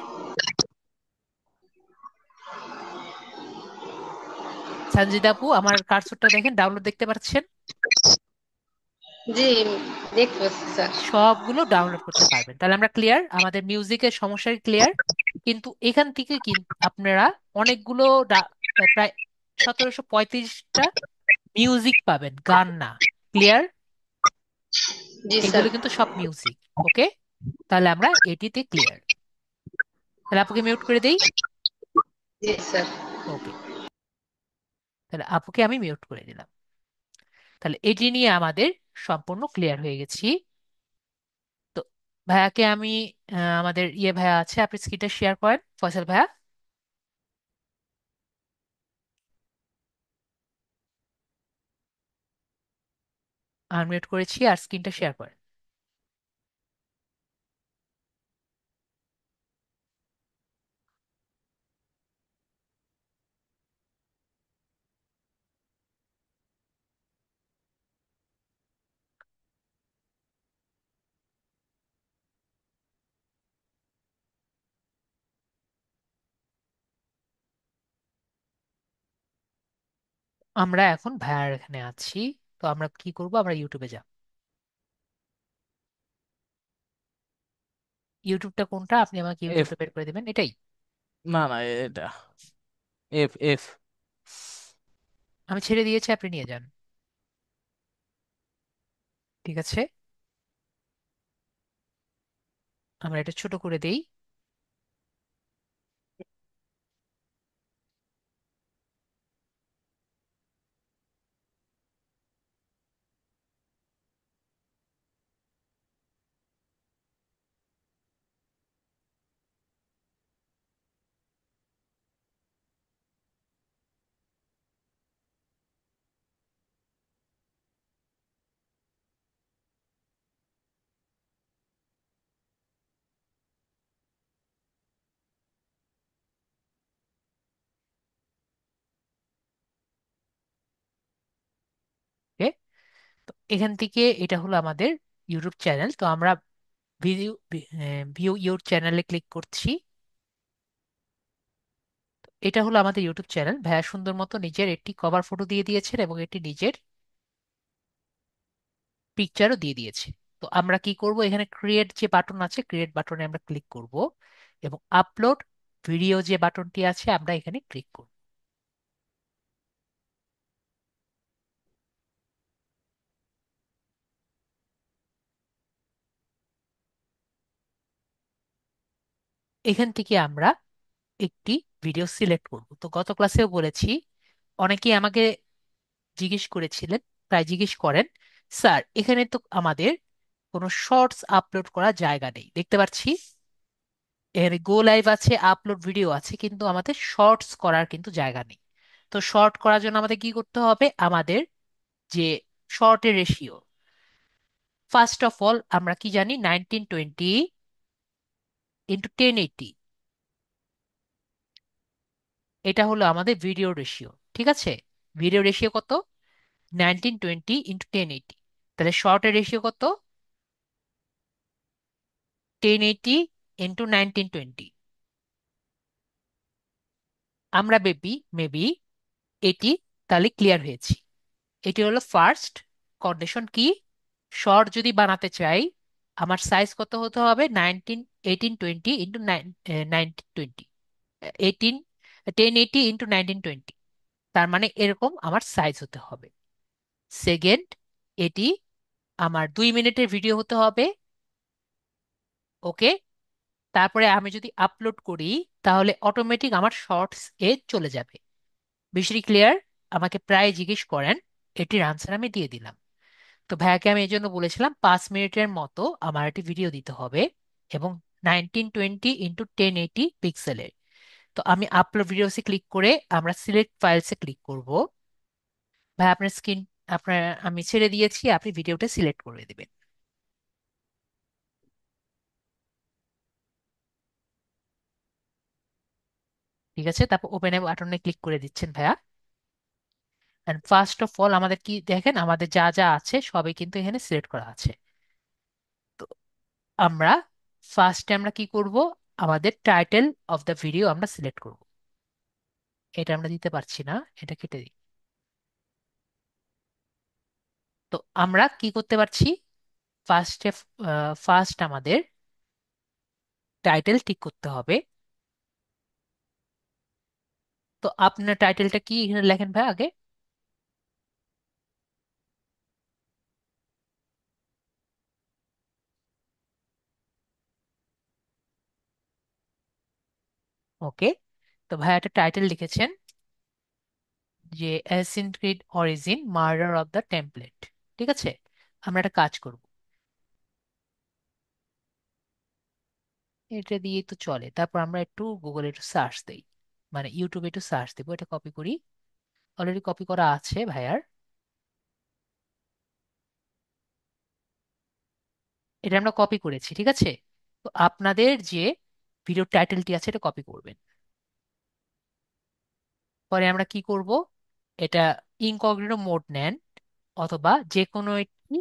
সঞ্জিতা আপু আমার কার্সরটা দেখেন, ডাউনলোড দেখতে পাচ্ছেন? জি, দেখতে পাচ্ছি স্যার। সবগুলো ডাউনলোড করতে পারবেন। তাহলে আমরা ক্লিয়ার, আমাদের মিউজিকের সমস্যা ক্লিয়ার। কিন্তু এখান থেকে আপনারা অনেকগুলো প্রায় 1735টা মিউজিক পাবেন, গান না। ক্লিয়ার? জি স্যার। এগুলো কিন্তু সব মিউজিক। ওকে, তাহলে আমরা এটিতে ক্লিয়ার। তাহলে আপুকে মিউট করে দেই। জি স্যার। ওকে, তাহলে আপুকে আমি মিউট করে দিলাম। তাহলে এটি নিয়ে আমাদের সম্পূর্ণ ক্লিয়ার হয়ে গেছি। তো ভাইয়াকে আমি আমাদের ভাইয়া আছে, আপনি স্ক্রিনটা শেয়ার করেন, ফয়সাল ভাইয়া। আনমিউট করেছি, আর স্ক্রিনটা শেয়ার করেন। আমরা এখন ভাইয়ার এখানে আছি। তো আমরা কি করব, আমরা ইউটিউবে যাব। ইউটিউবটা কোনটা, আপনি আমাকে এফ। ইউটিউবটা বের করে দেবেন, এটাই? না না, এটা এফ এফ। আমি ছেড়ে দিয়েছি, আপনি নিয়ে যান। ঠিক আছে, আমরা এটা ছোট করে দেই। ওকে, তো এখান থেকে এটা হলো আমাদের ইউটিউব চ্যানেল। তো আমরা ভিউ ভিউ ইউর চ্যানেলে ক্লিক করছি। এটা হলো আমাদের ইউটিউব চ্যানেল। ভাইয়া সুন্দর মতো নিজের একটি কভার ফটো দিয়ে দিয়েছেন এবং এটি নিজের পিকচারও দিয়ে দিয়েছে। তো আমরা কি করব, এখানে ক্রিয়েট যে বাটন আছে, ক্রিয়েট বাটনে আমরা ক্লিক করব এবং আপলোড ভিডিও যে বাটনটি আছে আমরা এখানে ক্লিক করব। এখান থেকে আমরা একটি ভিডিও সিলেক্ট করব। তো গত ক্লাসেও বলেছি, অনেকেই আমাকে জিজ্ঞেস করেছিলেন, প্রায় জিজ্ঞেস করেন, স্যার এখানে তো আমাদের কোনো শর্টস আপলোড করার জায়গা নেই, দেখতে পাচ্ছি এখানে গো লাইভ আছে, আপলোড ভিডিও আছে, কিন্তু আমাদের শর্টস করার কিন্তু জায়গা নেই। তো শর্ট করার জন্য আমাদের কি করতে হবে, আমাদের যে শর্টের রেশিও, ফার্স্ট অফ অল আমরা কি জানি, 1920 ইন্টু 1080, এটা হলো আমাদের ভিডিও রেশিও। ঠিক আছে, ভিডিও রেশিও কত, 1920 ইন্টু 1080। তাহলে শর্টের রেশিও কত, 1080 ইন্টু 1920। আমরা মেবি মেবি এটি তাহলে ক্লিয়ার হয়েছি। এটি হলো ফার্স্ট কন্ডিশন। কি, শর্ট যদি বানাতে চাই আমার সাইজ কত হতে হবে, 1820 ইন্টু 1920, 18 1080 ইন্টু 1920, তার মানে এরকম আমার সাইজ হতে হবে। সেকেন্ড, এটি আমার 2 মিনিটের ভিডিও হতে হবে। ওকে, তারপরে আমি যদি আপলোড করি তাহলে অটোমেটিক আমার শর্টস এ চলে যাবে। বেশি ক্লিয়ার? আমাকে প্রায় জিজ্ঞেস করেন, এটির আনসার আমি দিয়ে দিলাম। তো ভাইয়াকে আমি এই জন্য বলেছিলাম 5 মিনিটের মতো আমার একটি ভিডিও দিতে হবে এবং 1920 ইন্টু 1080 পিক্সেলের। তো আমি আপলোড ভিডিওসে ক্লিক করে আমরা সিলেক্ট ফাইলসে ক্লিক করব। ভাই আপনার স্ক্রিন, আপনার আমি ছেড়ে দিয়েছি, আপনি ভিডিওটা সিলেক্ট করে দিবেন। ঠিক আছে, তারপর ওপেন এ বাটনে ক্লিক করে দিচ্ছেন ভাইয়া। এন্ড ফার্স্ট অফ অল আমাদের কি দেখেন, আমাদের যা যা আছে সবই কিন্তু এখানে সিলেক্ট করা আছে। তো আমরা ফার্স্টে আমরা কি করব, আমাদের টাইটেল অফ দ্য ভিডিও আমরা সিলেক্ট করব। এটা আমরা দিতে পারছি না, এটা কেটে দিই। তো আমরা কি করতে পারছি, ফার্স্টে ফার্স্ট আমাদের টাইটেল ঠিক করতে হবে। তো আপনার টাইটেলটা কি এখানে লেখেন ভাই আগে। ওকে, তো ভাই একটা টাইটেল লিখেছেন যে async Creed origin murder of the template. ঠিক আছে, আমরা একটা কাজ করব, এটা দিয়ে তো চলে। তারপর আমরা একটু গুগলে একটু সার্চ দেই, মানে ইউটিউবে একটু সার্চ দেবো। এটা কপি করি, অলরেডি কপি করা আছে ভাইয়ার। এটা আমরা কপি করেছি, ঠিক আছে। তো আপনাদের যে ভিডিও টাইটেলটি আছে এটা কপি করবেন। পরে আমরা কি করব, এটা ইনকগনিটো মোড নেন, অথবা যে কোনো একটি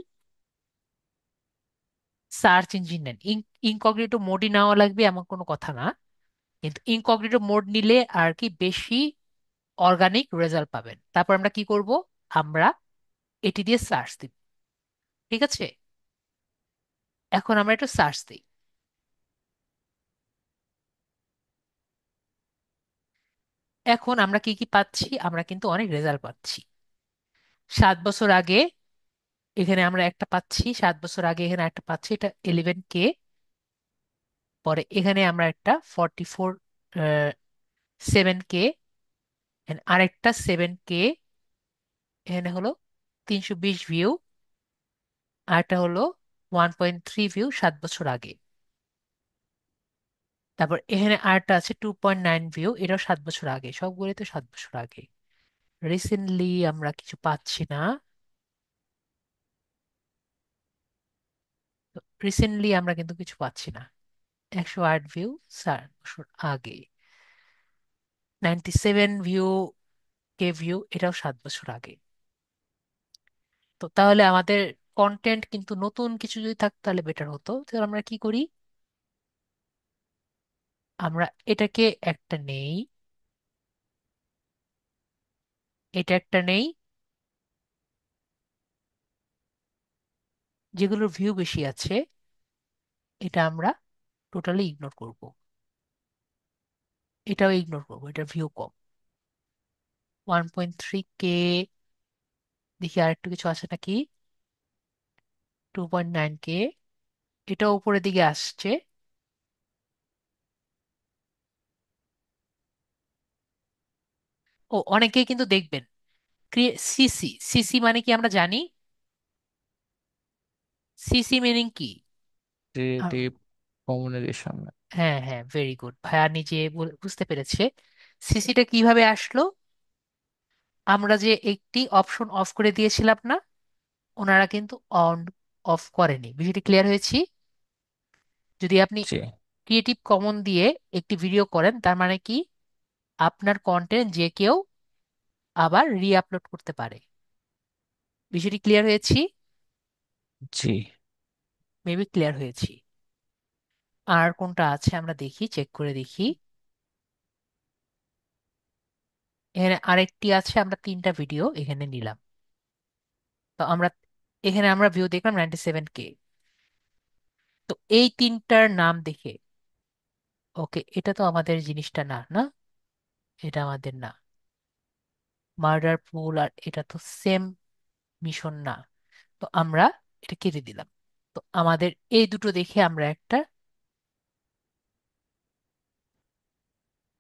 সার্চ ইঞ্জিন নেন। ইনকগনিটো মোডই নেওয়া লাগবে এমন কোনো কথা না, কিন্তু ইনকগনিটো মোড নিলে আর কি বেশি অর্গানিক রেজাল্ট পাবেন। তারপর আমরা কি করব, আমরা এটি দিয়ে সার্চ দিব। ঠিক আছে, এখন আমরা একটু সার্চ দিই। এখন আমরা কি কি পাচ্ছি, আমরা কিন্তু অনেক রেজাল্ট পাচ্ছি। 7 বছর আগে এখানে আমরা একটা পাচ্ছি, 7 বছর আগে এখানে একটা পাচ্ছি, এটা 11K। পরে এখানে আমরা একটা 7K, আরেকটা 7K, এখানে হলো 320 ভিউ, আরেকটা হলো 1.3 ভিউ 7 বছর আগে। তারপর এখানে আরেকটা আছে 2.9 ভিউ, এটাও 7 বছর আগে। সবগুলো তো 7 বছর আগে। রিসেন্টলি আমরা কিছু পাচ্ছি না। রিসেন্টলি আমরা কিন্তু কিছু পাচ্ছি না। 108 ভিউ 7 বছর আগে, 97 ভিউ এটাও 7 বছর আগে। তো তাহলে আমাদের কন্টেন্ট কিন্তু নতুন কিছু যদি থাকতো তাহলে বেটার হতো। তাহলে আমরা কি করি, আমরা এটাকে একটা নেই, এটা একটা নেই, যেগুলোর ভিউ বেশি আছে এটা আমরা টোটালি ইগনোর করব। এটাও ইগনোর করবো, এটার ভিউ কম, 1.3K। দেখি আর একটু কিছু আছে নাকি, 2.9K, এটা উপরের দিকে আসছে। ও, অনেকেই কিন্তু দেখবেন সিসি, সিসি মানে কি আমরা জানি, সিসি মিনিং কি? আহ, ক্রিয়েটিভ কমিউনিকেশন। হ্যাঁ হ্যাঁ, ভেরি গুড, ভাইয়া নিজে বুঝতে পেরেছে। সিসিটা কিভাবে আসলো, আমরা যে একটি অপশন অফ করে দিয়েছিলাম না, ওনারা কিন্তু অন অফ করেনি। বিষয়টি ক্লিয়ার হয়েছি। যদি আপনি জি ক্রিয়েটিভ কমন দিয়ে একটি ভিডিও করেন, তার মানে কি আপনার কন্টেন্ট যে কেউ আবার রি আপলোড করতে পারে। বিষয়টি ক্লিয়ার হয়েছি, জি। মেবি ক্লিয়ার হয়েছি। আর কোনটা আছে আমরা দেখি, চেক করে দেখি। এখানে আরেকটি আছে, আমরা 3টা ভিডিও এখানে নিলাম। তো আমরা এখানে আমরা ভিউ দেখলাম 97K। তো এই 3টার নাম দেখে, ওকে এটা তো আমাদের জিনিসটা না, না এটা আমাদের না। মার্ডার পুল আর এটা তো সেম মিশন না। তো আমরা এটা কেটে দিলাম। তো আমাদের এই দুটো দেখে আমরা একটা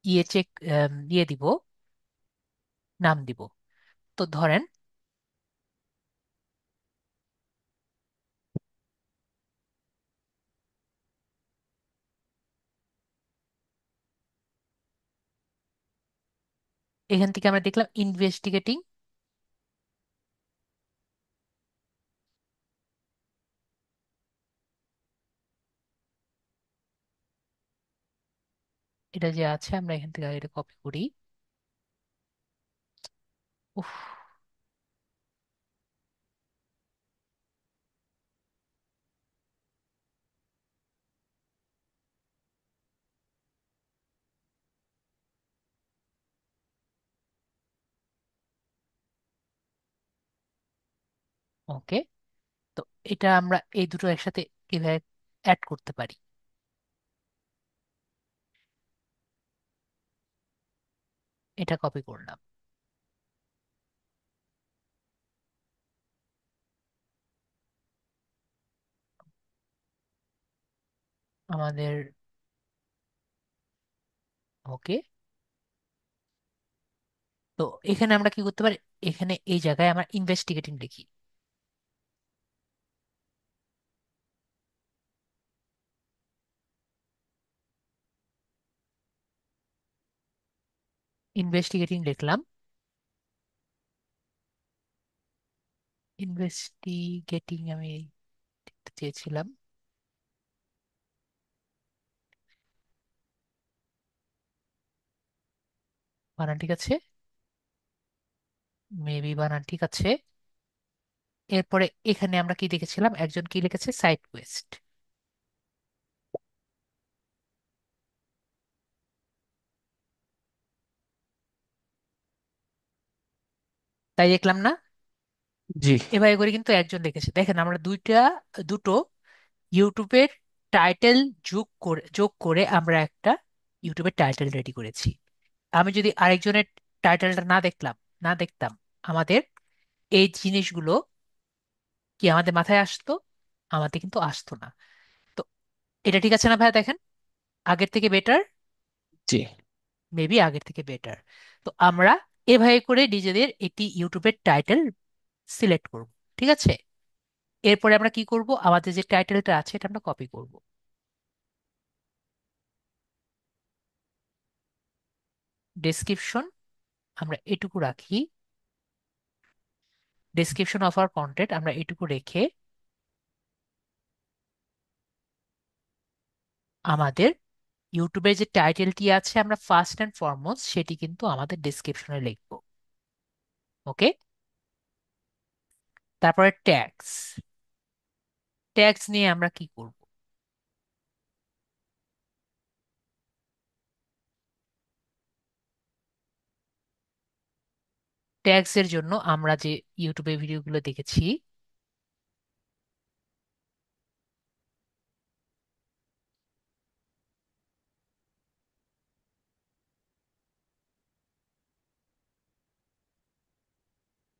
ইয়ে চেক ইয়ে দিব, নাম দিব। তো ধরেন এখান থেকে আমরা দেখলাম ইনভেস্টিগেটিং। এটা যে আছে আমরা এখান থেকে এটা কপি করি। উফ, ওকে। তো এটা আমরা এই দুটো একসাথে কিভাবে অ্যাড করতে পারি? এটা কপি করলাম। আমাদের, ওকে। তো এখানে আমরা কি করতে পারি? এখানে এই জায়গায় আমরা ইনভেস্টিগেটিং লিখি। ইনভেস্টিগেটিং লিখলাম। ইনভেস্টিগেটিং আমি লিখতে চেয়েছিলাম। বানান ঠিক আছে? মেবি বানান ঠিক আছে। এরপরে এখানে আমরা কি দেখেছিলাম, একজন কি লিখেছে, সাইড কোয়েস্ট। তাই দেখলাম না? জি। এভাবে করে কিন্তু একজন লিখেছে। দেখেন আমরা দুটো ইউটিউবের টাইটেল যোগ করে আমরা একটা ইউটিউবের টাইটেল রেডি করেছি। আমি যদি আরেকজনের টাইটেলটা না দেখতাম, আমাদের এই জিনিসগুলো কি আমাদের মাথায় আসতো? আমাদের কিন্তু আসতো না। তো এটা ঠিক আছে না ভাইয়া? দেখেন, আগের থেকে বেটার। জি। মেবি আগের থেকে বেটার। তো আমরা এভাবে করে নিজেদের একটি ইউটিউবের টাইটেল সিলেক্ট করব। ঠিক আছে। এরপরে আমরা কি করব, আমাদের যে টাইটেলটা আছে এটা আমরা কপি করব। ডেসক্রিপশন আমরা এটুকু রাখি। ডেসক্রিপশন অফ আওয়ার কন্টেন্ট আমরা এটুকু রেখে আমাদের ইউটিউবের যে টাইটেলটি আছে আমরা ফার্স্ট অ্যান্ড ফরমোস্ট সেটি কিন্তু আমাদের ডেসক্রিপশনে লিখব। ওকে। তারপরে ট্যাগস। ট্যাগস নিয়ে আমরা কি করব? ট্যাগস এর জন্য আমরা যে ইউটিউবে ভিডিওগুলো দেখেছি,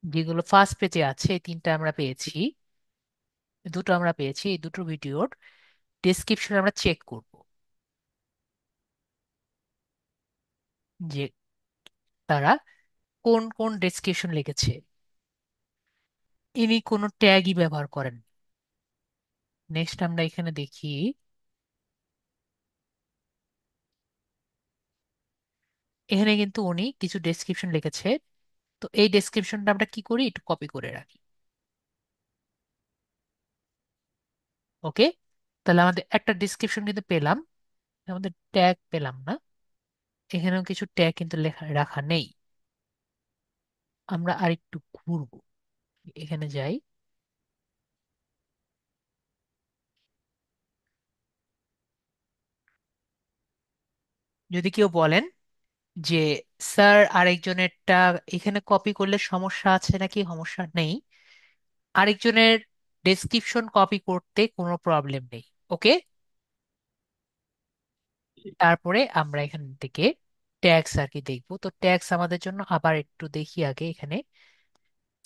যেগুলো ফার্স্ট পেজে আছে, এই তিনটা আমরা পেয়েছি, দুটো আমরা পেয়েছি, এই দুটো ভিডিওর ডেসক্রিপশন আমরা চেক করব যে তারা কোন কোন ডেসক্রিপশন লিখেছে। ইনি কোনো ট্যাগই ব্যবহার করেন। নেক্সট আমরা এখানে দেখি, এখানে কিন্তু উনি কিছু ডেসক্রিপশন লিখেছে। তো এই ডেসক্রিপশনটা আমরা কি করি, একটু কপি করে রাখি। ওকে। তাহলে আমাদের একটা ডেসক্রিপশন কিন্তু পেলাম, আমাদের ট্যাগ পেলাম না। এখানেও কিছু ট্যাগ কিন্তু লেখা রাখা নেই। আমরা আরেকটু ঘুরবো, এখানে যাই। যদি কেউ বলেন যে স্যার আরেকজনেরটা এখানে কপি করলে সমস্যা আছে নাকি, সমস্যা নেই, আরেকজনের ডেসক্রিপশন কপি করতে কোনো প্রবলেম নেই। ওকে। তারপরে আমরা এখান থেকে ট্যাগস আর কি দেখবো। তো ট্যাগস আমাদের জন্য আবার একটু দেখি আগে এখানে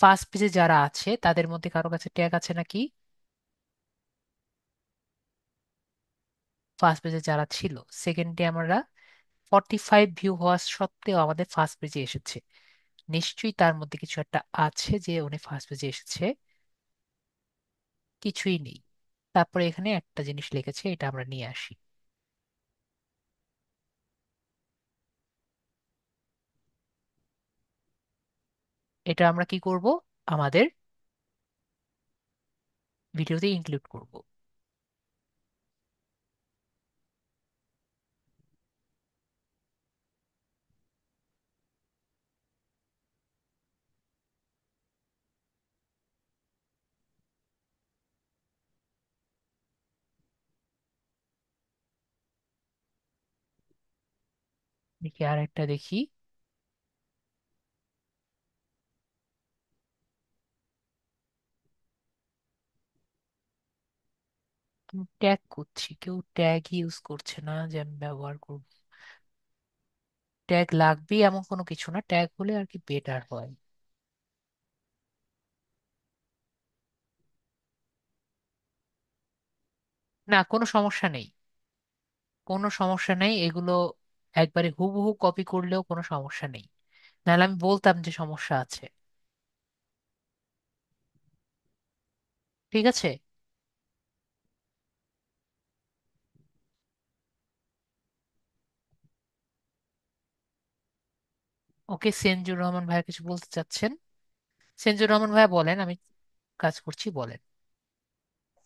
ফার্স্ট পেজে যারা আছে তাদের মধ্যে কারো কাছে ট্যাগ আছে নাকি। ফার্স্ট পেজে যারা ছিল, সেকেন্ডে আমরা 45 ভিউ হওয়া সত্ত্বেও আমাদের ফার্স্ট পেজে এসেছে, নিশ্চয়ই তার মধ্যে কিছু একটা আছে যে উনি ফার্স্ট পেজে এসেছে। কিছুই নেই। তারপরে এখানে একটা জিনিস লিখেছে, এটা আমরা নিয়ে আসি। এটা আমরা কি করব, আমাদের ভিডিওতে ইনক্লুড করব। দেখি আর একটা দেখি। আমি ট্যাগ করছি, কেউ ট্যাগ ইউজ করছে না যে আমি ব্যবহার করব। ট্যাগ লাগবেই এমন কোনো কিছু না, ট্যাগ হলে আর কি বেটার হয়। না, কোনো সমস্যা নেই, কোনো সমস্যা নেই এগুলো। একবারে হুবহু কপি করলেও কোনো সমস্যা নেই, নাহলে আমি বলতাম যে সমস্যা আছে। ঠিক আছে। ওকে, সেনজুর রহমান ভাইয়া কিছু বলতে চাচ্ছেন? সেনজুর রহমান ভাইয়া বলেন, আমি কাজ করছি, বলেন।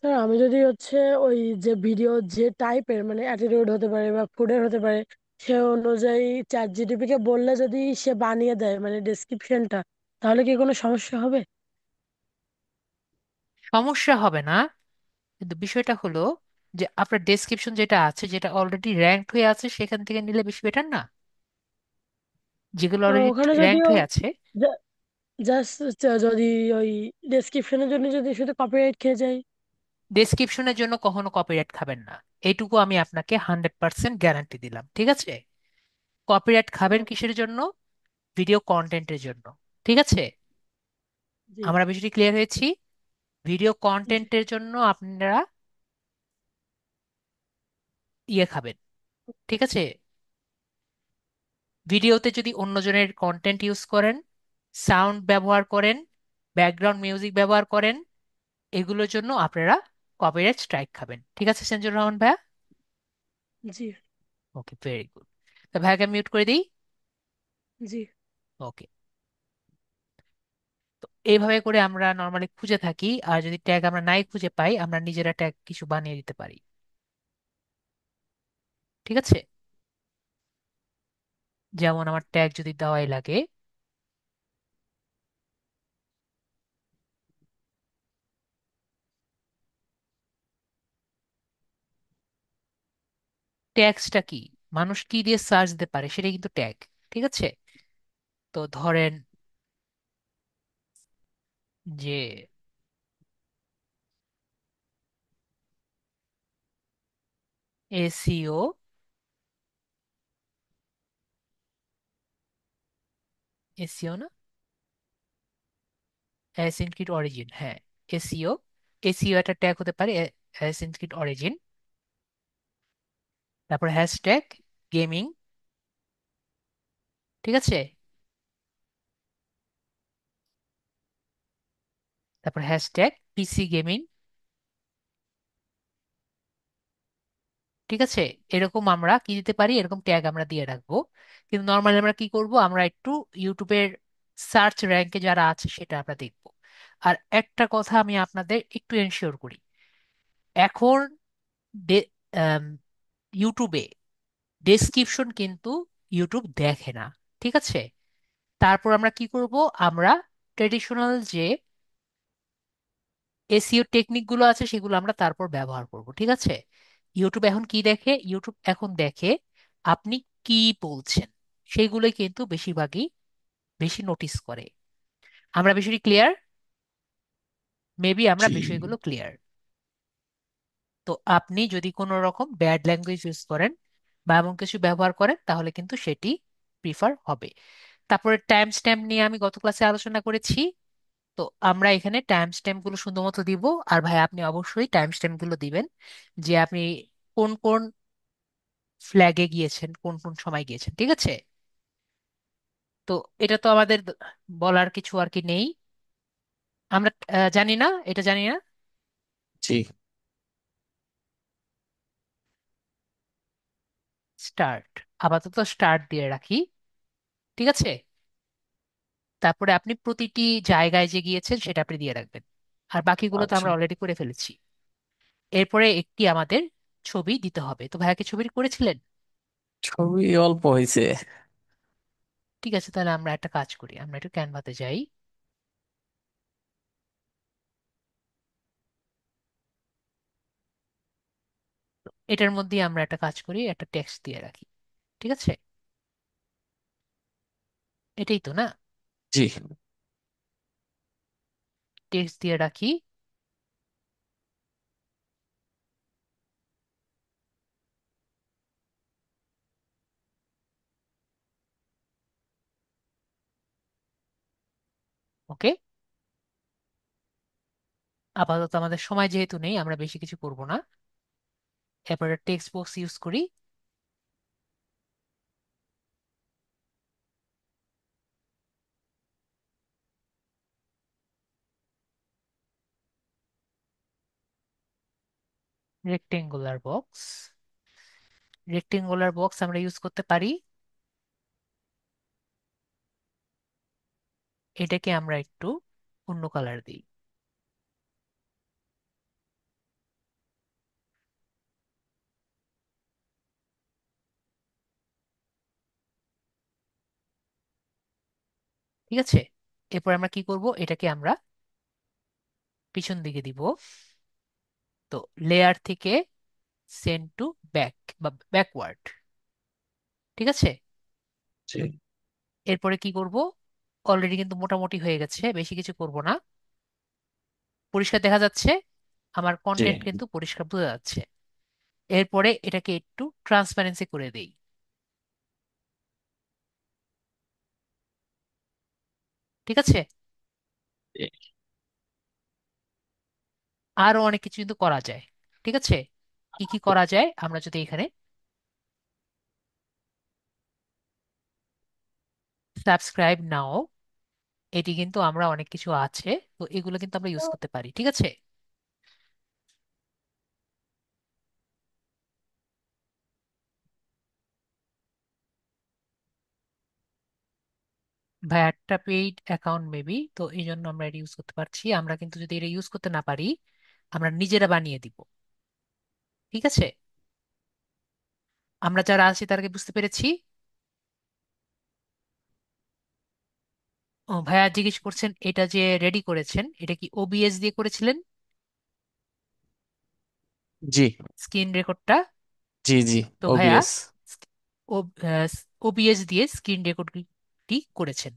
স্যার আমি যদি হচ্ছে ওই যে ভিডিও যে টাইপের মানে অ্যাটিটিউড হতে পারে বা ফুডের হতে পারে, সে অনুযায়ী চ্যাট জিটিপি কে বললে যদি সে বানিয়ে দেয় মানে ডেসক্রিপশনটা, তাহলে কি কোনো সমস্যা হবে? সমস্যা হবে না, কিন্তু বিষয়টা হলো যে আপনার ডেসক্রিপশন যেটা আছে, যেটা অলরেডি র্যাঙ্ক হয়ে আছে, সেখান থেকে নিলে বেশি বেটার না? যেগুলো অলরেডি ওখানে র্যাঙ্ক যদিও হয়ে আছে। জাস্ট যদি ওই ডেসক্রিপশনের জন্য যদি শুধু কপিরাইট খেয়ে যায়। ডেসক্রিপশনের জন্য কখনো কপিরাইট খাবেন না, এইটুকু আমি আপনাকে 100% গ্যারান্টি দিলাম, ঠিক আছে? কপিরাইট খাবেন ওকে। কিসের জন্য? ভিডিও কন্টেন্টের জন্য। ঠিক আছে, জি। আমরা বিষয়টি ক্লিয়ার হয়েছি। ভিডিও জি। কন্টেন্টের জন্য আপনারা ইয়ে খাবেন, ঠিক আছে? ভিডিওতে যদি অন্যজনের কন্টেন্ট ইউজ করেন, সাউন্ড ব্যবহার করেন, ব্যাকগ্রাউন্ড মিউজিক ব্যবহার করেন, এগুলোর জন্য আপনারা কপিরাইট স্ট্রাইক খাবেন। ঠিক আছে সেঞ্জুর রহমান ভাইয়া? জি। ওকে, ভেরি গুড। তো ভাইয়াকে মিউট করে দিই। জি। ওকে। তো এইভাবে করে আমরা নর্মালি খুঁজে থাকি, আর যদি ট্যাগ আমরা নাই খুঁজে পাই, আমরা নিজেরা ট্যাগ কিছু বানিয়ে দিতে পারি। ঠিক আছে, যেমন আমার ট্যাগ যদি দেওয়াই লাগে, ট্যাগসটা কি, মানুষ কি দিয়ে সার্চ দিতে পারে সেটাই কিন্তু ট্যাগ। ঠিক আছে, তো ধরেন যে এসিও, এসিও না, অ্যাসিনক্রিট অরিজিন, হ্যাঁ, এসিও। এসিও একটা ট্যাগ হতে পারে, অ্যাসিনক্রিট অরিজিন। তারপর হ্যাশট্যাগ গেমিং। ঠিক আছে, তারপর হ্যাশট্যাগ পিসি গেমিং। ঠিক আছে, এরকম আমরা কি দিতে পারি, এরকম ট্যাগ আমরা দিয়ে রাখবো। কিন্তু নর্মালি আমরা কি করব, আমরা একটু ইউটিউবের সার্চ র্যাঙ্কে যারা আছে সেটা আমরা দেখব। আর একটা কথা আমি আপনাদের একটু এনশিওর করি, এখন ডে- আম, ইউটিউবে ডেসক্রিপশন কিন্তু ইউটিউব দেখে না। ঠিক আছে, তারপর আমরা কি করব, আমরা ট্রেডিশনাল যে এসইও টেকনিক গুলো আছে সেগুলো আমরা তারপর ব্যবহার করব। ঠিক আছে, ইউটিউব এখন কি দেখে, ইউটিউব এখন দেখে আপনি কি বলছেন, সেইগুলোই কিন্তু বেশিরভাগই বেশি নোটিস করে। আমরা বিষয়টি ক্লিয়ার? মেবি আমরা জি। বিষয়গুলো ক্লিয়ার। তো আপনি যদি কোনো রকম ব্যাড ল্যাঙ্গুয়েজ ইউজ করেন বা এমন কিছু ব্যবহার করেন, তাহলে কিন্তু সেটি প্রিফার হবে। তারপরে টাইম স্ট্যাম্প নিয়ে আমি গত ক্লাসে আলোচনা করেছি। তো আমরা এখানে টাইম স্ট্যাম্প গুলো সুন্দর মতো দিব। আর ভাই আপনি অবশ্যই টাইম স্ট্যাম্প গুলো দিবেন, যে আপনি কোন কোন ফ্ল্যাগে গিয়েছেন, কোন কোন সময় গিয়েছেন। ঠিক আছে, তো এটা তো আমাদের বলার কিছু আর কি নেই। আমরা জানি না, এটা জানি না। জি। স্টার্ট, আপাতত স্টার্ট দিয়ে রাখি। ঠিক আছে, তারপরে আপনি প্রতিটি জায়গায় যে গিয়েছেন সেটা আপনি দিয়ে রাখবেন। আর বাকিগুলো তো আচ্ছা, আমরা অলরেডি করে ফেলেছি। এরপরে একটি আমাদের ছবি দিতে হবে। তো ভাইয়া কি ছবি করেছিলেন? ছবি অল্প হয়েছে। ঠিক আছে, তাহলে আমরা একটা কাজ করি, আমরা একটু ক্যানভাতে যাই। এটার মধ্যে আমরা একটা কাজ করি, একটা টেক্সট দিয়ে রাখি। ঠিক আছে, এটাই তো না? জি। টেক্সট দিয়ে রাখি। ওকে, আপাতত আমাদের সময় যেহেতু নেই, আমরা বেশি কিছু করব না। এরপরে টেক্সট বক্স ইউজ করি। রেক্টেঙ্গুলার বক্স, রেক্টেঙ্গুলার বক্স আমরা ইউজ করতে পারি। এটাকে আমরা একটু অন্য কালার দিই। ঠিক আছে, এরপর আমরা কি করব, এটাকে আমরা পিছন দিকে দিব। তো লেয়ার থেকে সেন্ড টু ব্যাক বা ব্যাকওয়ার্ড। ঠিক আছে, জি এরপরে কি করব, অলরেডি কিন্তু মোটামুটি হয়ে গেছে, বেশি কিছু করব না। পরিষ্কার দেখা যাচ্ছে, আমার জি কন্টেন্ট কিন্তু পরিষ্কার বোঝা যাচ্ছে। এরপরে এটাকে একটু ট্রান্সপারেন্সি করে দেই। ঠিক আছে, জি আরো অনেক কিছু কিন্তু করা যায়। ঠিক আছে, কি কি করা যায়, আমরা যদি এখানে সাবস্ক্রাইব নাও, এটি কিন্তু আমরা অনেক কিছু আছে, তো এগুলো কিন্তু আমরা ইউজ করতে পারি। ঠিক আছে, ভাই একটা পেইড অ্যাকাউন্ট মেবি, তো এই জন্য আমরা এটা ইউজ করতে পারছি। আমরা কিন্তু যদি এটা ইউজ করতে না পারি, আমরা নিজেরা বানিয়ে দিব। ঠিক আছে, আমরা যারা আছি তারা কি বুঝতে পেরেছি? ও ভাইয়া জিজ্ঞেস করছেন, এটা যে রেডি করেছেন এটা কি ওবিএস দিয়ে করেছিলেন? জি স্ক্রিন রেকর্ডটা? জি জি তো ভাইয়া ওবিএস। ওবিএস দিয়ে স্ক্রিন রেকর্ডটি করেছেন।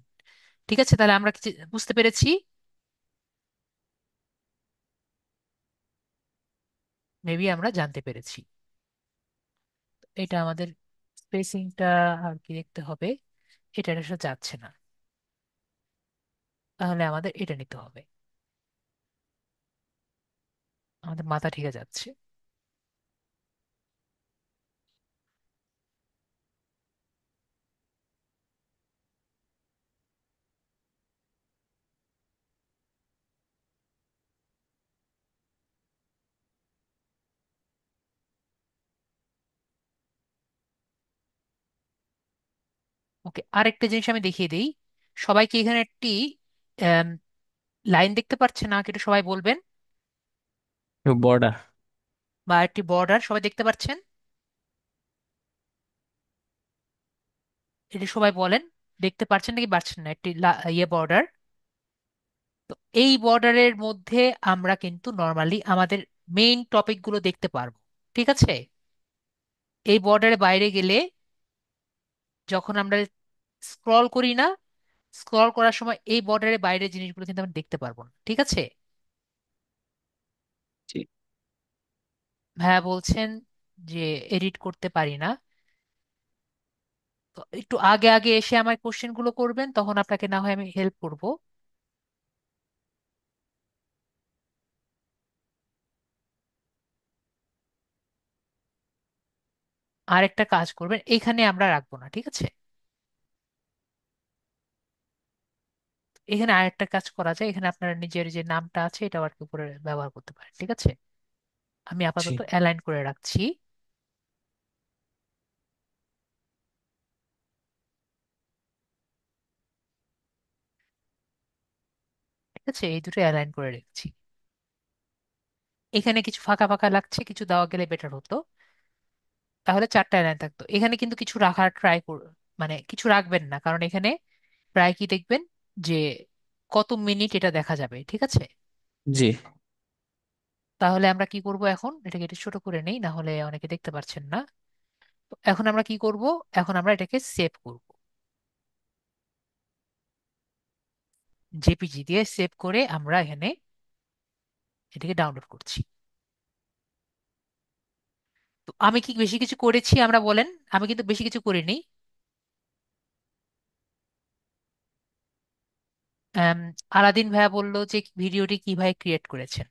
ঠিক আছে, তাহলে আমরা বুঝতে পেরেছি, মেবি আমরা জানতে পেরেছি। এটা আমাদের স্পেসিংটা আর কি দেখতে হবে, এটা আসলে যাচ্ছে না, তাহলে আমাদের এটা নিতে হবে। আমাদের মাথা ঠিক যাচ্ছে। ওকে, আরেকটা জিনিস আমি দেখিয়ে দিই। সবাইকে এখানে একটি লাইন দেখতে পাচ্ছে না, একটু সবাই বলবেন, বর্ডার। বা একটি বর্ডার সবাই দেখতে পাচ্ছেন? এটি সবাই বলেন, দেখতে পাচ্ছেন নাকি পাচ্ছেন না, একটি ইয়ে বর্ডার। তো এই বর্ডারের মধ্যে আমরা কিন্তু নর্মালি আমাদের মেইন টপিক গুলো দেখতে পারবো। ঠিক আছে, এই বর্ডারের বাইরে গেলে যখন আমরা স্ক্রল করি না, স্ক্রল করার সময় এই বর্ডারের বাইরের জিনিসগুলো কিন্তু আমরা দেখতে পারবো না। ঠিক আছে, জি ভাইয়া বলছেন যে এডিট করতে পারি না। তো একটু আগে আগে এসে আমার কোশ্চেন গুলো করবেন, তখন আপনাকে না হয় আমি হেল্প করব। আর একটা কাজ করবেন, এখানে আমরা রাখবো না। ঠিক আছে, এখানে আরেকটা কাজ করা যায়, এখানে আপনার নিজের যে নামটা আছে এটা আর কি উপরে ব্যবহার করতে পারেন। ঠিক আছে, আমি জি আপাতত অ্যালাইন করে রাখছি। ঠিক আছে, এই দুটো অ্যালাইন করে রেখেছি। এখানে কিছু ফাঁকা ফাঁকা লাগছে, কিছু দেওয়া গেলে বেটার হতো, তাহলে চারটা অ্যালাইন থাকতো। এখানে কিন্তু কিছু রাখার ট্রাই মানে কিছু রাখবেন না, কারণ এখানে প্রায় কি দেখবেন যে কত মিনিট এটা দেখা যাবে। ঠিক আছে, জি তাহলে আমরা কি করব, এখন এটাকে একটু ছোট করে নেই, না হলে অনেকে দেখতে পাচ্ছেন না। তো এখন আমরা কি করব, এখন আমরা এটাকে সেভ করব, জেপিজি দিয়ে সেভ করে আমরা এখানে এটাকে ডাউনলোড করছি। তো আমি কি বেশি কিছু করেছি আমরা বলেন? আমি কিন্তু বেশি কিছু করিনি। আম, আলাদিন ভাইয়া বললো যে ভিডিওটি কিভাবে ক্রিয়েট করেছেন।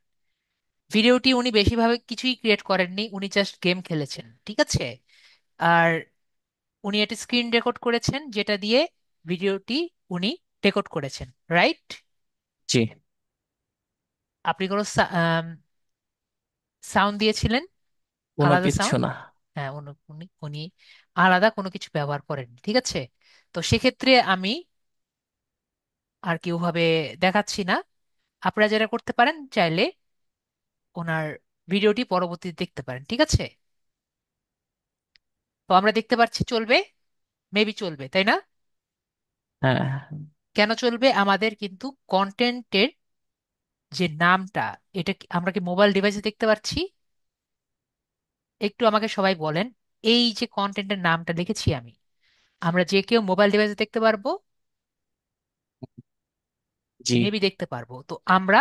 ভিডিওটি উনি বেশিরভাগ কিছুই ক্রিয়েট করেননি, উনি জাস্ট গেম খেলেছেন, ঠিক আছে। আর উনি একটি স্ক্রিন রেকর্ড করেছেন যেটা দিয়ে ভিডিওটি উনি রেকর্ড করেছেন, রাইট? জি। আপনি কোনো সাউন্ড দিয়েছিলেন, কোনো আলাদা কিচ্ছু সাউন্ড? না। হ্যাঁ, উনি আলাদা কোনো কিছু ব্যবহার করেননি, ঠিক আছে। তো সেক্ষেত্রে আমি আর কি ওভাবে দেখাচ্ছি না। আপনারা যেটা করতে পারেন, চাইলে ওনার ভিডিওটি পরবর্তীতে দেখতে পারেন, ঠিক আছে। তো আমরা দেখতে পাচ্ছি চলবে, মেবি চলবে, তাই না? হ্যাঁ। কেন চলবে? আমাদের কিন্তু কন্টেন্টের যে নামটা, এটা আমরা কি মোবাইল ডিভাইসে দেখতে পাচ্ছি? একটু আমাকে সবাই বলেন, এই যে কন্টেন্টের নামটা লিখেছি আমি, আমরা যে কেউ মোবাইল ডিভাইসে দেখতে পারবো? জি। মেবি দেখতে পারবো। তো আমরা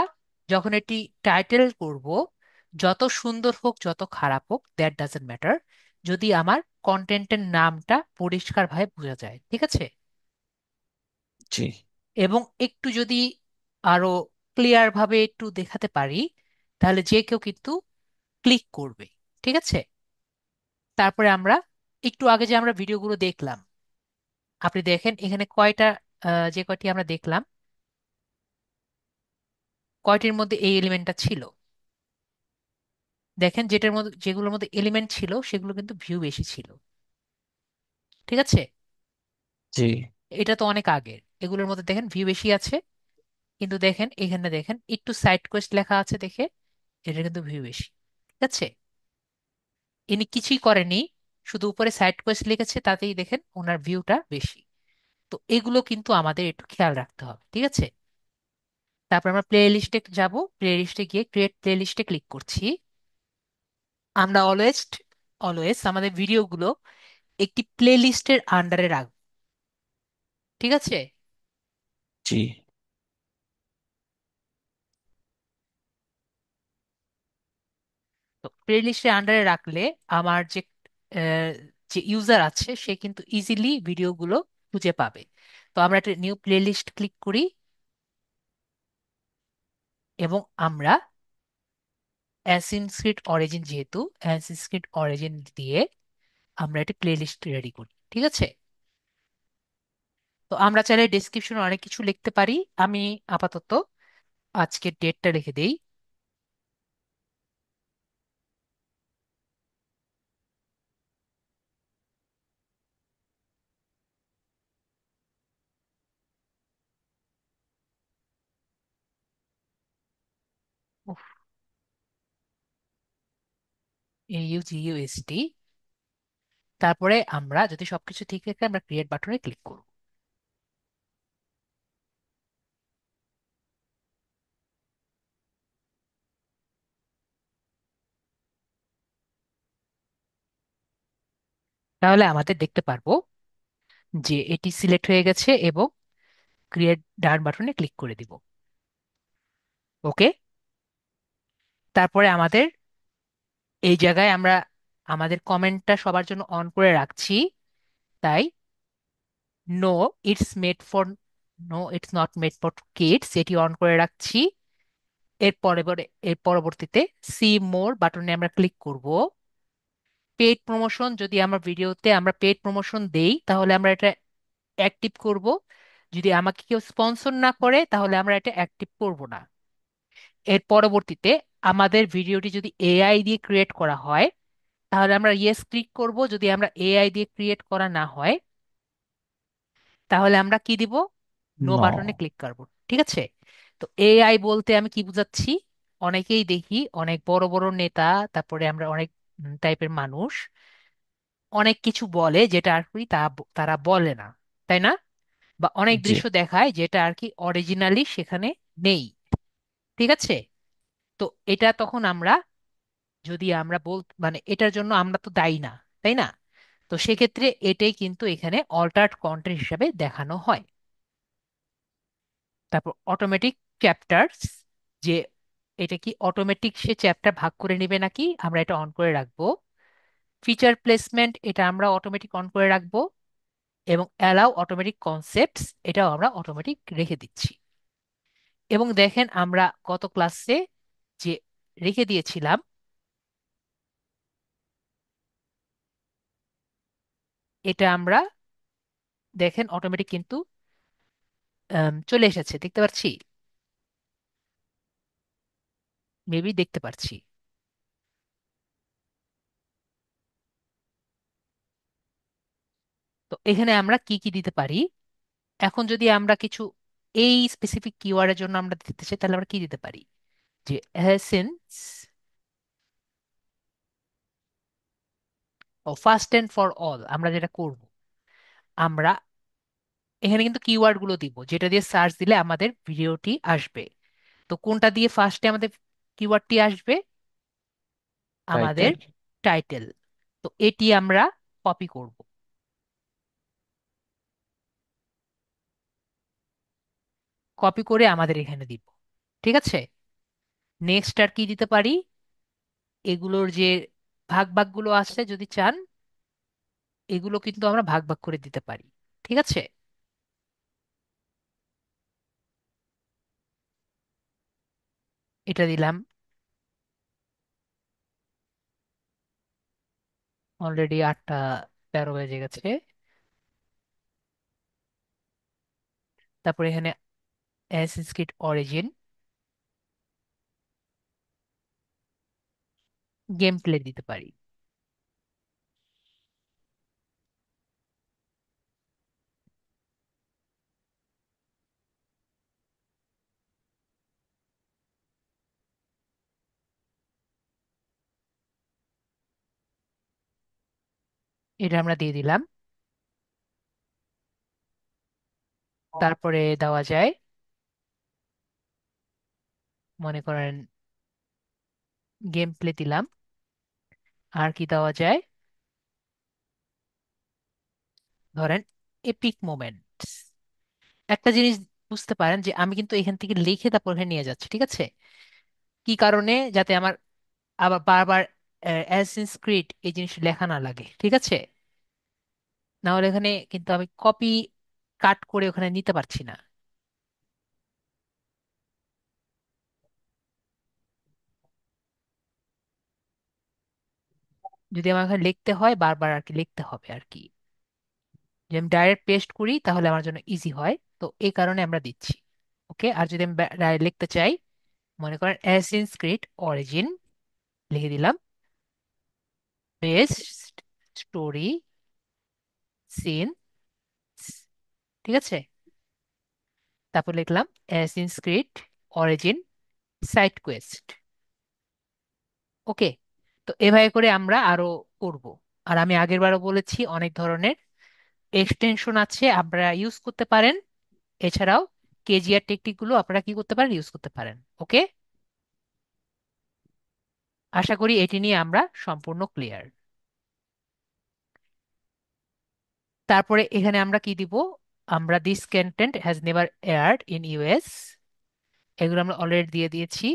যখন এটি টাইটেল করব, যত সুন্দর হোক যত খারাপ হোক, দ্যাট ডাজন্ট ম্যাটার, যদি আমার কন্টেন্টের নামটা পরিষ্কারভাবে বোঝা যায়, ঠিক আছে। জি। এবং একটু যদি আরো ক্লিয়ার ভাবে একটু দেখাতে পারি, তাহলে যে কেউ কিন্তু ক্লিক করবে, ঠিক আছে। তারপরে আমরা একটু আগে যে আমরা ভিডিওগুলো দেখলাম, আপনি দেখেন এখানে কয়টা, যে কয়টি আমরা দেখলাম, কয়টির মধ্যে এই এলিমেন্টটা ছিল। দেখেন যেটার মধ্যে, যেগুলোর মধ্যে এলিমেন্ট ছিল সেগুলো কিন্তু ভিউ বেশি ছিল, ঠিক আছে। জি। এটা তো অনেক আগের, এগুলোর মধ্যে দেখেন ভিউ বেশি আছে। কিন্তু দেখেন এখানে, দেখেন একটু সাইড কোয়েস্ট লেখা আছে দেখে, এটা কিন্তু ভিউ বেশি, ঠিক আছে। ইনি কিছুই করেনি, শুধু উপরে সাইড কোয়েস্ট লিখেছে, তাতেই দেখেন ওনার ভিউটা বেশি। তো এগুলো কিন্তু আমাদের একটু খেয়াল রাখতে হবে, ঠিক আছে। তারপর আমরা প্লে লিস্টে যাব, প্লে লিস্টে গিয়ে ক্রিয়েট প্লে লিস্টে ক্লিক করছি। আমরা অলওয়েজ অলওয়েজ আমাদের ভিডিওগুলো একটি প্লে লিস্টের আন্ডারে রাখবো, ঠিক আছে। জি। তো প্লে লিস্টের আন্ডারে রাখলে আমার আহ, যে ইউজার আছে সে কিন্তু ইজিলি ভিডিওগুলো খুঁজে পাবে। তো আমরা একটা নিউ প্লে লিস্ট ক্লিক করি, এবং আমরা অ্যাসিনক্রিট অরিজিন, যেহেতু অ্যাসিনক্রিট অরিজিন দিয়ে আমরা একটা প্লে লিস্ট রেডি করি, ঠিক আছে। তো আমরা চাইলে ডেসক্রিপশনে অনেক কিছু লিখতে পারি। আমি আপাতত আজকের ডেটটা লিখে দেই। AUGUST। তারপরে আমরা যদি সবকিছু ঠিক রেখে আমরা ক্রিয়েট বাটনে ক্লিক করব। তাহলে আমাদের দেখতে পারবো যে এটি সিলেক্ট হয়ে গেছে, এবং ক্রিয়েট ডান বাটনে ক্লিক করে দিব। ওকে। তারপরে আমাদের এই জায়গায় আমরা আমাদের কমেন্টটা সবার জন্য অন করে রাখছি, তাই no it's made for, no it's not made for kids এটি অন করে রাখছি। এর পরবর্তীতে সি মোর বাটনে আমরা ক্লিক করব। পেইড প্রমোশন, যদি আমার ভিডিওতে আমরা পেইড প্রমোশন দেই তাহলে আমরা এটা অ্যাক্টিভ করব। যদি আমাকে কেউ স্পন্সর না করে তাহলে আমরা এটা অ্যাক্টিভ করব না। এর পরবর্তীতে আমাদের ভিডিওটি যদি এআই দিয়ে ক্রিয়েট করা হয় তাহলে আমরা ইয়েস ক্লিক করব, যদি আমরা এআই দিয়ে ক্রিয়েট করা না হয় তাহলে আমরা কি দিব? নো বাটনে নো। ক্লিক করব, ঠিক আছে। তো এআই বলতে আমি কি বুঝাচ্ছি, অনেকেই দেখি অনেক বড় বড় নেতা, তারপরে আমরা অনেক টাইপের মানুষ অনেক কিছু বলে যেটা আর কি তারা বলে না, তাই না? বা অনেক জি। দৃশ্য দেখায় যেটা আর কি অরিজিনালি সেখানে নেই, ঠিক আছে। তো এটা তখন আমরা, যদি আমরা মানে এটার জন্য আমরা তো দায়ী না, তাই না? তো সেক্ষেত্রে এটাই কিন্তু এখানে অল্টার্ড কন্টেন্ট হিসাবে দেখানো হয়। তারপর অটোমেটিক চ্যাপ্টার্স, যে এটা কি অটোমেটিক সে চ্যাপ্টার ভাগ করে নেবে নাকি, আমরা এটা অন করে রাখবো। ফিচার প্লেসমেন্ট, এটা আমরা অটোমেটিক অন করে রাখবো। এবং অ্যালাউ অটোমেটিক কনসেপ্টস, এটাও আমরা অটোমেটিক রেখে দিচ্ছি। এবং দেখেন আমরা গত ক্লাসে যে রেখে দিয়েছিলাম, এটা আমরা দেখেন অটোমেটিক কিন্তু চলে এসেছে, দেখতে পাচ্ছি, মেবি দেখতে পাচ্ছি। তো এখানে আমরা কি কি দিতে পারি, এখন যদি আমরা কিছু এই স্পেসিফিক কিওয়ার্ডের জন্য আমরা দিতে চাই, তাহলে আমরা কি দিতে পারি, যে এসেন্স ও ফার্স্ট এন্ড ফর অল। আমরা যেটা করব, আমরা এখানে কিন্তু কিওয়ার্ড গুলো দিব যেটা দিয়ে সার্চ দিলে আমাদের ভিডিওটি আসবে। তো কোনটা দিয়ে ফার্স্টে আমাদের কিওয়ার্ডটি আসবে, আমাদের টাইটেল। টাইটেল। তো এটি আমরা কপি করব, কপি করে আমাদের এখানে দিব। ঠিক আছে, নেক্সট আর কি দিতে পারি, এগুলোর যে ভাগ ভাগগুলো আছে যদি চান, এগুলো কিন্তু আমরা ভাগ ভাগ করে দিতে পারি। ঠিক আছে, এটা দিলাম, অলরেডি 8:13 বেজে গেছে। তারপরে এখানে essence kit origin, game play দিতে পারি। এটা আমরা দিয়ে দিলাম। তারপরে দেওয়া যায়, মনে করেন গেম প্লে দিলাম। আর কি দেওয়া যায়, ধরেন এপিক মোমেন্টস। একটা জিনিস বুঝতে পারেন যে আমি কিন্তু এখান থেকে লিখে তারপর এখানে নিয়ে যাচ্ছি, ঠিক আছে? কি কারণে, যাতে আমার আবার বারবার অ্যাসেন্স ক্রিড এই জিনিস লেখা না লাগে, ঠিক আছে? না হলে এখানে কিন্তু আমি কপি কাট করে ওখানে নিতে পারছি না। যদি আমার এখানে লিখতে হয় বারবার আর কি লিখতে হবে আর কি, যদি আমি ডাইরেক্ট পেস্ট করি তাহলে আমার জন্য ইজি হয়, তো এই কারণে আমরা দিচ্ছি। ওকে, আর যদি আমি direct লিখতে চাই, মনে করেন অ্যাসেন্স ক্রিড অরিজিন লিখে দিলাম, বেস্ট স্টোরি সিন, ঠিক আছে? তারপর লিখলাম Assassin's Creed Origin side quest. Okay, তো এভাবে করে আমরা আরো করব। আর আমি আগের বারও বলেছি অনেক ধরনের এক্সটেনশন আছে আপনারা ইউজ করতে পারেন। এছাড়াও কেজিআর টেকনিক গুলো আপনারা কি করতে পারেন, ইউজ করতে পারেন। ওকে, আশা করি এটি নিয়ে আমরা সম্পূর্ণ ক্লিয়ার। তারপরে এখানে আমরা কি দিব, আমরা this content has never aired in US, এগুলো আমরা অলরেডি দিয়ে দিয়েছি।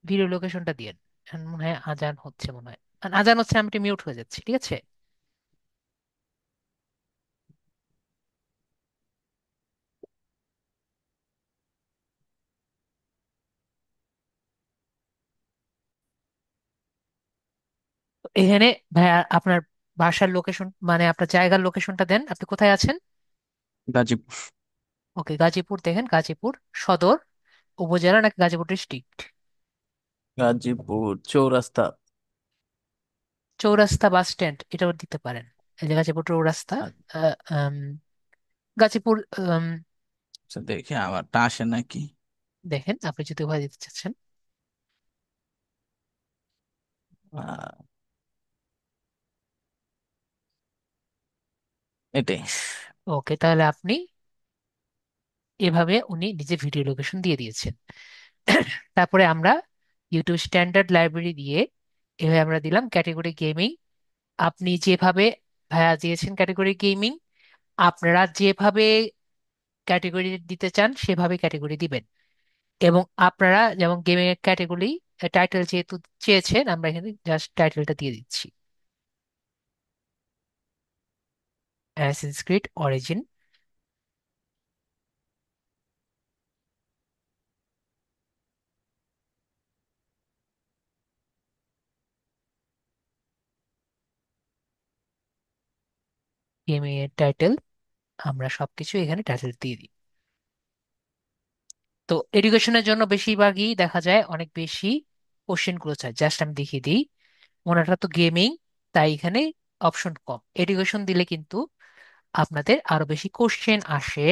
ভিডিও লোকেশনটা দিয়ে, মনে হয় আজান হচ্ছে, মনে হয় আজান হচ্ছে, আমি মিউট হয়ে যাচ্ছি, ঠিক আছে? তো এখানে ভাইয়া আপনার বাসার লোকেশন, মানে আপনার জায়গার লোকেশনটা দেন, আপনি কোথায় আছেন? গাজীপুর। ওকে, গাজীপুর, দেখেন গাজীপুর সদর উপজেলা নাকি গাজীপুর ডিস্ট্রিক্ট? গাজীপুর চৌরাস্তা। চৌরাস্তা বাস স্ট্যান্ড এটাও দিতে পারেন। এই যে গাজীপুর চৌরাস্তা, আচ্ছা, আহ, উম, গাজীপুর, দেখি আমারটা আসে নাকি। দেখেন আপনি যদি উভয় দিতে চাচ্ছেন। আহ, এটাই। ওকে, তাহলে আপনি এভাবে উনি নিজে ভিডিও লোকেশন দিয়ে দিয়েছেন। তারপরে আমরা ইউটিউব স্ট্যান্ডার্ড লাইব্রেরি দিয়ে এভাবে আমরা দিলাম ক্যাটেগরি গেমিং। আপনি যেভাবে ভাইয়া দিয়েছেন ক্যাটেগরি গেমিং, আপনারা যেভাবে ক্যাটেগরি দিতে চান সেভাবে ক্যাটেগরি দিবেন। এবং আপনারা যেমন গেমিং এর ক্যাটেগরি টাইটেল যেহেতু চেয়েছেন, আমরা এখানে জাস্ট টাইটেলটা দিয়ে দিচ্ছি। অ্যাসেসিনস ক্রিড অরিজিন। গেমিং এর টাইটেল, আমরা সবকিছু এখানে টাইটেল দিয়ে দিই। তো এডুকেশনের জন্য বেশিরভাগই দেখা যায় অনেক বেশি কোশ্চেন গুলো চাই। জাস্ট আমি দেখিয়ে দিই, ওনাটা তো গেমিং, তাই এখানে অপশন কম। এডুকেশন দিলে কিন্তু আপনাদের আরো বেশি কোশ্চেন আসে।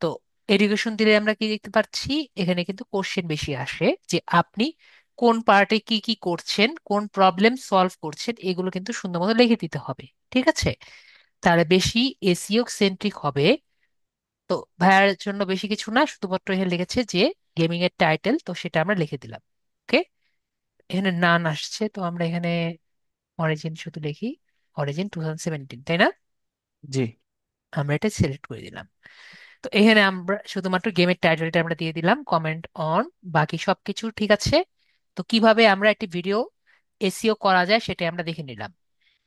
তো এডুকেশন দিলে আমরা কি দেখতে পাচ্ছি, এখানে কিন্তু কোশ্চেন বেশি আসে, যে আপনি কোন পার্টে কি কি করছেন, কোন প্রবলেম সলভ করছেন, এগুলো কিন্তু সুন্দর মতো লিখে দিতে হবে। ঠিক আছে, তাহলে বেশি এসইও সেন্ট্রিক হবে। তো ভাইয়ার জন্য বেশি কিছু না, শুধুমাত্র এখানে লিখেছে যে গেমিং এর টাইটেল, তো সেটা আমরা লিখে দিলাম। ওকে, এখানে নান আসছে, তো আমরা এখানে অরিজিন শুধু লিখি, অরিজিন 2017, তাই না? জি। আমরা এটা সিলেক্ট করে দিলাম। তো এখানে আমরা শুধুমাত্র গেমের টাইটেলটা আমরা দিয়ে দিলাম, কমেন্ট অন, বাকি সবকিছু ঠিক আছে। তো কিভাবে আমরা একটি ভিডিও এসইও করা যায় সেটা আমরা দেখে নিলাম।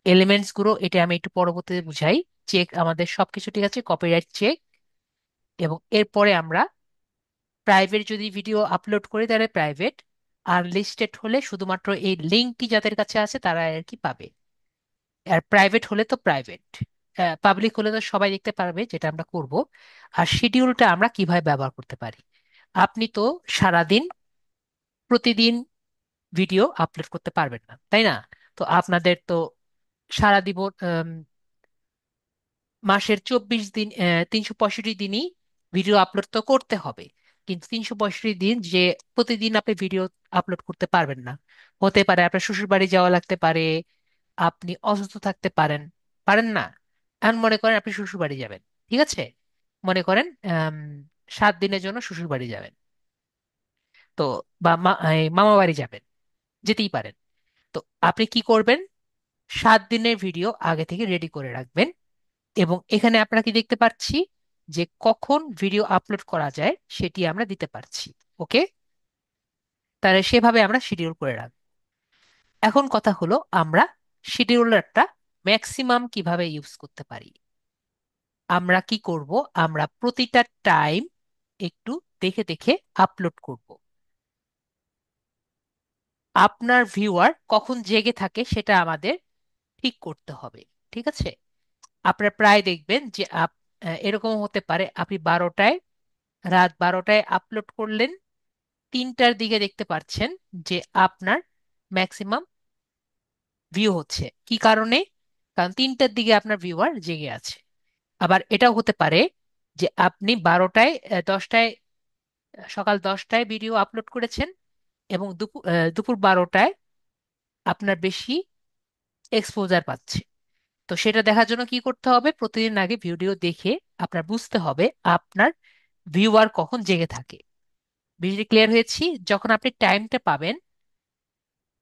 এলিমেন্টস গুলো এটা আমি একটু পরবর্তীতে বুঝাই। চেক, আমাদের সবকিছু ঠিক আছে, কপিরাইট চেক। এবং এরপরে আমরা প্রাইভেট যদি ভিডিও আপলোড করি তাহলে প্রাইভেট, আনলিস্টেড হলে শুধুমাত্র এই লিঙ্কটি যাদের কাছে আছে তারা আর কি পাবে। আর প্রাইভেট হলে তো প্রাইভেট, পাবলিক হলে তো সবাই দেখতে পারবে, যেটা আমরা করব। আর শিডিউলটা আমরা কিভাবে ব্যবহার করতে পারি, আপনি তো সারাদিন প্রতিদিন ভিডিও আপলোড করতে পারবেন না, তাই না? তো আপনাদের তো সারা দিব মাসের 24 দিন, 365 দিনই ভিডিও আপলোড তো করতে হবে। কিন্তু 365 দিন যে প্রতিদিন আপনি ভিডিও আপলোড করতে পারবেন না। হতে পারে আপনার শ্বশুর বাড়ি যাওয়া লাগতে পারে, আপনি অসুস্থ থাকতে পারেন, পারেন না। এখন মনে করেন আপনি শ্বশুর বাড়ি যাবেন, ঠিক আছে, মনে করেন 7 দিনের জন্য শ্বশুর বাড়ি যাবেন, তো বা মামা বাড়ি যাবেন, যেতেই পারেন। তো আপনি কি করবেন, 7 দিনের ভিডিও আগে থেকে রেডি করে রাখবেন। এবং এখানে আপনারা কি দেখতে পাচ্ছি, যে কখন ভিডিও আপলোড করা যায় সেটি আমরা দিতে পারছি। ওকে, তাহলে সেভাবে আমরা শিডিউল করে রাখবো। এখন কথা হলো, আমরা শিডিউলারটা ম্যাক্সিমাম কিভাবে ইউজ করতে পারি। আমরা কি করব, আমরা প্রতিটা টাইম একটু দেখে দেখে আপলোড করব। আপনার ভিউয়ার কখন জেগে থাকে সেটা আমাদের ঠিক করতে হবে। ঠিক আছে, আপনারা প্রায় দেখবেন যে এরকম হতে পারে, আপনি রাত 12টায় আপলোড করলেন, 3টার দিকে দেখতে পাচ্ছেন যে আপনার ম্যাক্সিমাম ভিউ হচ্ছে। কি কারণে? কারণ 3টার দিকে আপনার ভিউয়ার জেগে আছে। আবার এটাও হতে পারে যে আপনি সকাল 10টায় ভিডিও আপলোড করেছেন, এবং দুপুর 12টায় আপনার বেশি এক্সপোজার পাচ্ছে। তো সেটা দেখার জন্য কি করতে হবে, প্রতিদিন আগে ভিডিও দেখে আপনার বুঝতে হবে আপনার ভিউয়ার কখন জেগে থাকে। বিষয়টি ক্লিয়ার হয়েছি? যখন আপনি টাইমটা পাবেন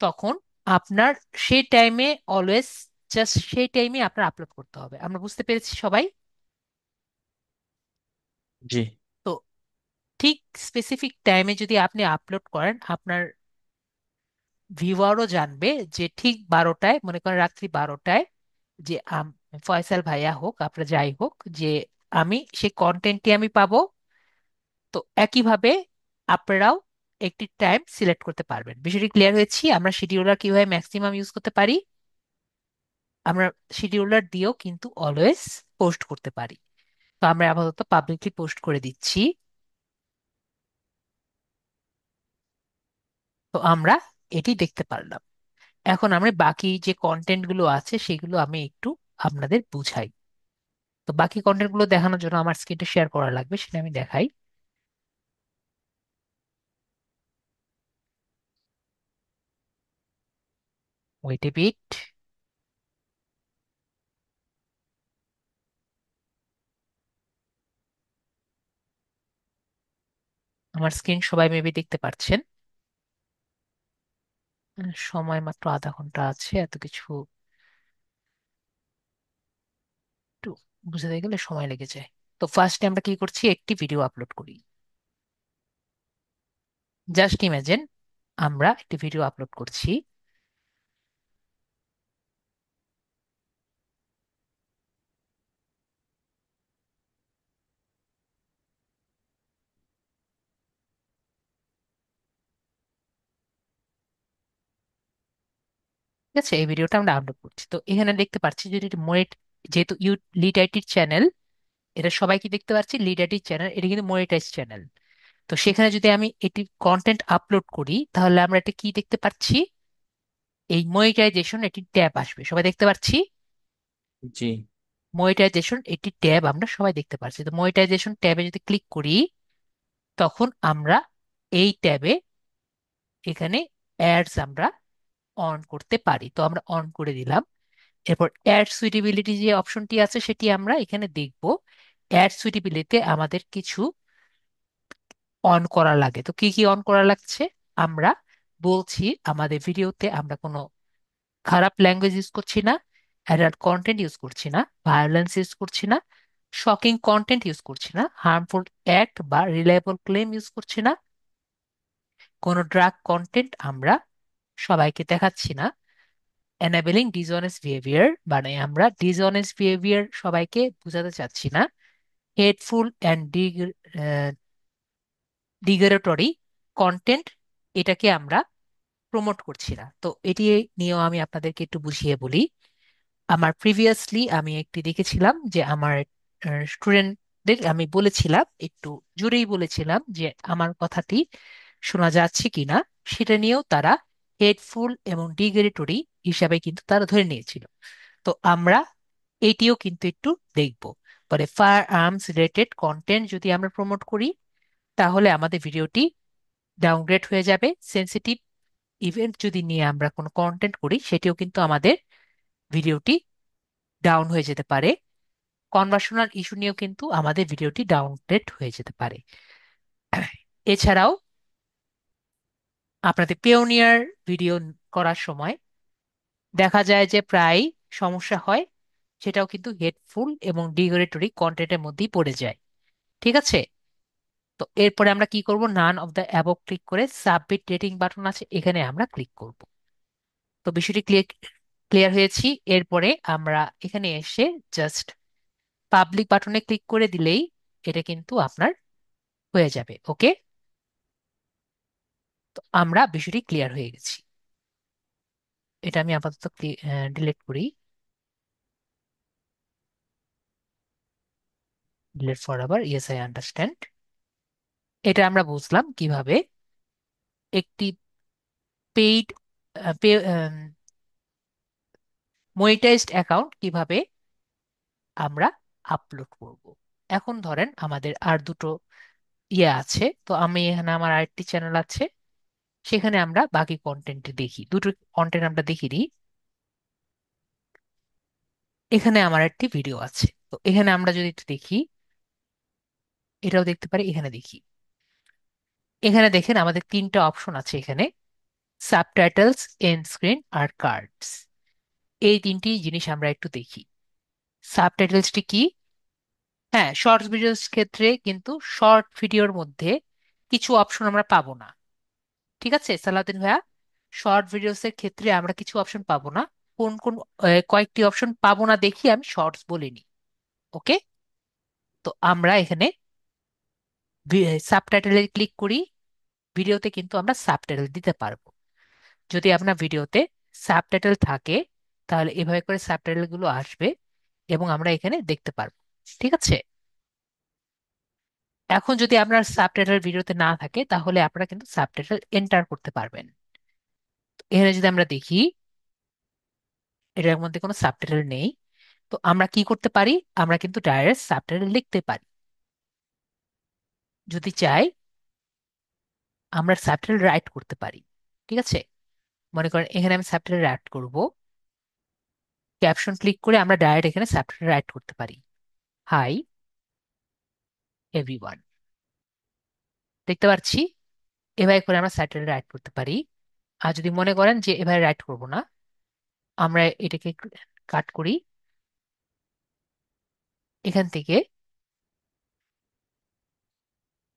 তখন আপনার সেই টাইমে অলওয়েজ, জাস্ট সেই টাইমে আপনার আপলোড করতে হবে। আমরা বুঝতে পেরেছি সবাই? জি। তো ঠিক স্পেসিফিক টাইমে যদি আপনি আপলোড করেন, আপনার ভিউয়ারও জানবে যে ঠিক 12টায়, মনে করেন রাত্রি 12টায়, যে ফয়সাল ভাইয়া হোক আপনার যাই হোক, যে আমি সেই কন্টেন্টটি আমি পাবো। তো একইভাবে আপনারাও একটি টাইম সিলেক্ট করতে পারবেন। বিষয়টি ক্লিয়ার হয়েছি? আমরা শিডিউলার কিভাবে ম্যাক্সিমাম ইউজ করতে পারি, আমরা শিডিউলার দিয়েও কিন্তু অলওয়েজ পোস্ট করতে পারি। তো আমরা আপাতত পাবলিকলি পোস্ট করে দিচ্ছি। তো আমরা এটি দেখতে পারলাম। এখন আমরা বাকি যে কন্টেন্ট গুলো আছে সেগুলো আমি একটু আপনাদের বুঝাই। তো বাকি কন্টেন্ট গুলো দেখানোর জন্য আমার স্ক্রিনটা শেয়ার করা লাগবে, সেটা আমি দেখাই। Wait a bit. আমার স্ক্রিন সবাই মেবি দেখতে পাচ্ছেন। সময় মাত্র আধা ঘন্টা আছে, এত কিছু একটু বুঝাতে গেলে সময় লেগে যায়। তো ফার্স্টে আমরা কি করছি, একটি ভিডিও আপলোড করি। জাস্ট ইমাজিন আমরা একটি ভিডিও আপলোড করছি। ঠিক আছে, এই ভিডিওটা আমরা আপলোড করছি। তো এখানে দেখতে পাচ্ছি যদি যেহেতু লিড আইটির চ্যানেল, এটা সবাইকে দেখতে পাচ্ছি লিড আইটির চ্যানেল, এটা কিন্তু মনিটাইজ চ্যানেল। তো সেখানে যদি আমি এটি কন্টেন্ট আপলোড করি তাহলে আমরা এটা কি দেখতে পাচ্ছি, এই মনিটাইজেশন একটি ট্যাব আসবে, সবাই দেখতে পাচ্ছি। জি। মনিটাইজেশন একটি ট্যাব আমরা সবাই দেখতে পাচ্ছি। তো মনিটাইজেশন ট্যাবে যদি ক্লিক করি তখন আমরা এই ট্যাবে এখানে অ্যাডস আমরা অন করতে পারি। তো আমরা অন করে দিলাম। এরপর অ্যাড সুইটেবিলিটি যে অপশনটি আছে সেটি আমরা এখানে দেখব। অ্যাড সুইটেবিলিটিতে আমাদের কিছু অন করা লাগে। তো কি কি অন করা লাগছে, আমরা বলছি আমাদের ভিডিওতে আমরা কোনো খারাপ ল্যাঙ্গুয়েজ ইউজ করছি না, অ্যাডাল্ট কন্টেন্ট ইউজ করছি না, ভায়োলেন্স ইউজ করছি না, শকিং কন্টেন্ট ইউজ করছি না, হার্মফুল অ্যাক্ট বা রিলায়েবল ক্লেম ইউজ করছি না, কোনো ড্রাগ কন্টেন্ট আমরা সবাইকে দেখাচ্ছি না, এনাবেলিং ডিসঅনেস্ট বিহেভিয়ার মানে আমরা ডিসঅনেস্ট বিহেভিয়ার সবাইকে বোঝাতে চাচ্ছি না, হেটফুল অ্যান্ড ডিগ্রেডটরি কন্টেন্ট এটাকে আমরা প্রমোট করছি না। তো এটি নিয়েও আমি আপনাদেরকে একটু বুঝিয়ে বলি। আমার প্রিভিয়াসলি আমি একটি দেখেছিলাম যে আমার স্টুডেন্টদের আমি বলেছিলাম, একটু জোরেই বলেছিলাম যে আমার কথাটি শোনা যাচ্ছে কিনা, সেটা নিয়েও তারা হেটফুল এবং ডিগ্রেডটরি হিসাবে কিন্তু তারা ধরে নিয়েছিল। তো আমরা এটিও কিন্তু একটু দেখব। পরে ফায়ার আর্মস রিলেটেড কন্টেন্ট যদি আমরা প্রমোট করি তাহলে আমাদের ভিডিওটি ডাউনগ্রেড হয়ে যাবে। সেন্সিটিভ ইভেন্ট যদি নিয়ে আমরা কোনো কন্টেন্ট করি সেটিও কিন্তু আমাদের ভিডিওটি ডাউন হয়ে যেতে পারে। কনভার্সনাল ইস্যু নিয়েও কিন্তু আমাদের ভিডিওটি ডাউনগ্রেড হয়ে যেতে পারে। এছাড়াও আপনাদের পেওনিয়ার ভিডিও করার সময় দেখা যায় যে প্রায় সমস্যা হয়, সেটাও কিন্তু হেটফুল এবং ডিগ্রেডটরি কন্টেন্টের মধ্যেই পড়ে যায়। ঠিক আছে, তো এরপরে আমরা কি করব, none of the above click করে সাবমিট রেটিং বাটন আছে এখানে আমরা ক্লিক করব। তো বিষয়টি ক্লিয়ার হয়েছি। এরপরে আমরা এখানে এসে জাস্ট পাবলিক বাটনে ক্লিক করে দিলেই এটা কিন্তু আপনার হয়ে যাবে। ওকে, তো আমরা বিষয়টি ক্লিয়ার হয়ে গেছি। এটা আমি আপাতত ডিলিট করি, ডিলিট ফর আবার, ইয়েস আই আন্ডারস্ট্যান্ড। এটা আমরা বুঝলাম কিভাবে একটি পেইড মনিটাইজড অ্যাকাউন্ট কিভাবে আমরা আপলোড করব। এখন ধরেন আমাদের আর দুটো ইয়ে আছে, তো আমি এখানে আমার আরেকটি চ্যানেল আছে, সেখানে আমরা বাকি কন্টেন্ট দেখি, দুটো কন্টেন্ট আমরা দেখি দিই। এখানে আমার একটি ভিডিও আছে, তো এখানে আমরা যদি একটু দেখি, এটাও দেখতে পারি, এখানে দেখি। এখানে দেখেন আমাদের তিনটা অপশন আছে এখানে, subtitles, and screen R cards. এই তিনটি জিনিস আমরা একটু দেখি। সাবটাইটেলসটি কি? হ্যাঁ, শর্টস ভিডিওস ক্ষেত্রে কিন্তু শর্ট ভিডিওর মধ্যে কিছু অপশন আমরা পাবো না। ঠিক আছে সালাউদ্দিন ভাইয়া, শর্ট ভিডিওস এর ক্ষেত্রে আমরা কিছু অপশন পাবো না। কোন কোন কয়েকটি অপশন পাবো না দেখি আমি শর্টস বলিনি। ওকে, তো আমরা এখানে সাবটাইটেলে ক্লিক করি। ভিডিওতে কিন্তু আমরা সাবটাইটেল দিতে পারবো। যদি আপনার ভিডিওতে সাবটাইটেল থাকে তাহলে এভাবে করে সাবটাইটেল গুলো আসবে এবং আমরা এখানে দেখতে পারবো। ঠিক আছে, এখন যদি আপনার সাবটাইটেল ভিডিওতে না থাকে তাহলে আপনারা কিন্তু সাবটাইটেল এন্টার করতে পারবেন। তো এখানে যদি আমরা দেখি এটার মধ্যে কোনো সাবটাইটেল নেই, তো আমরা কি করতে পারি, আমরা কিন্তু ডাইরেক্ট সাবটাইটেল লিখতে পারি। যদি চাই আমরা সাবটাইটেল রাইট করতে পারি। ঠিক আছে, মনে করেন এখানে আমি সাবটাইটেল রাইট করব, ক্যাপশন ক্লিক করে আমরা ডাইরেক্ট এখানে সাবটাইটেল রাইট করতে পারি, হাই এভরিওয়ান। দেখতে পাচ্ছি এভাবে করে আমরা সাবটাইটেল রাইট করতে পারি। আর যদি মনে করেন যে এভাবে রাইট করব না, আমরা এটাকে কাট করি, এখান থেকে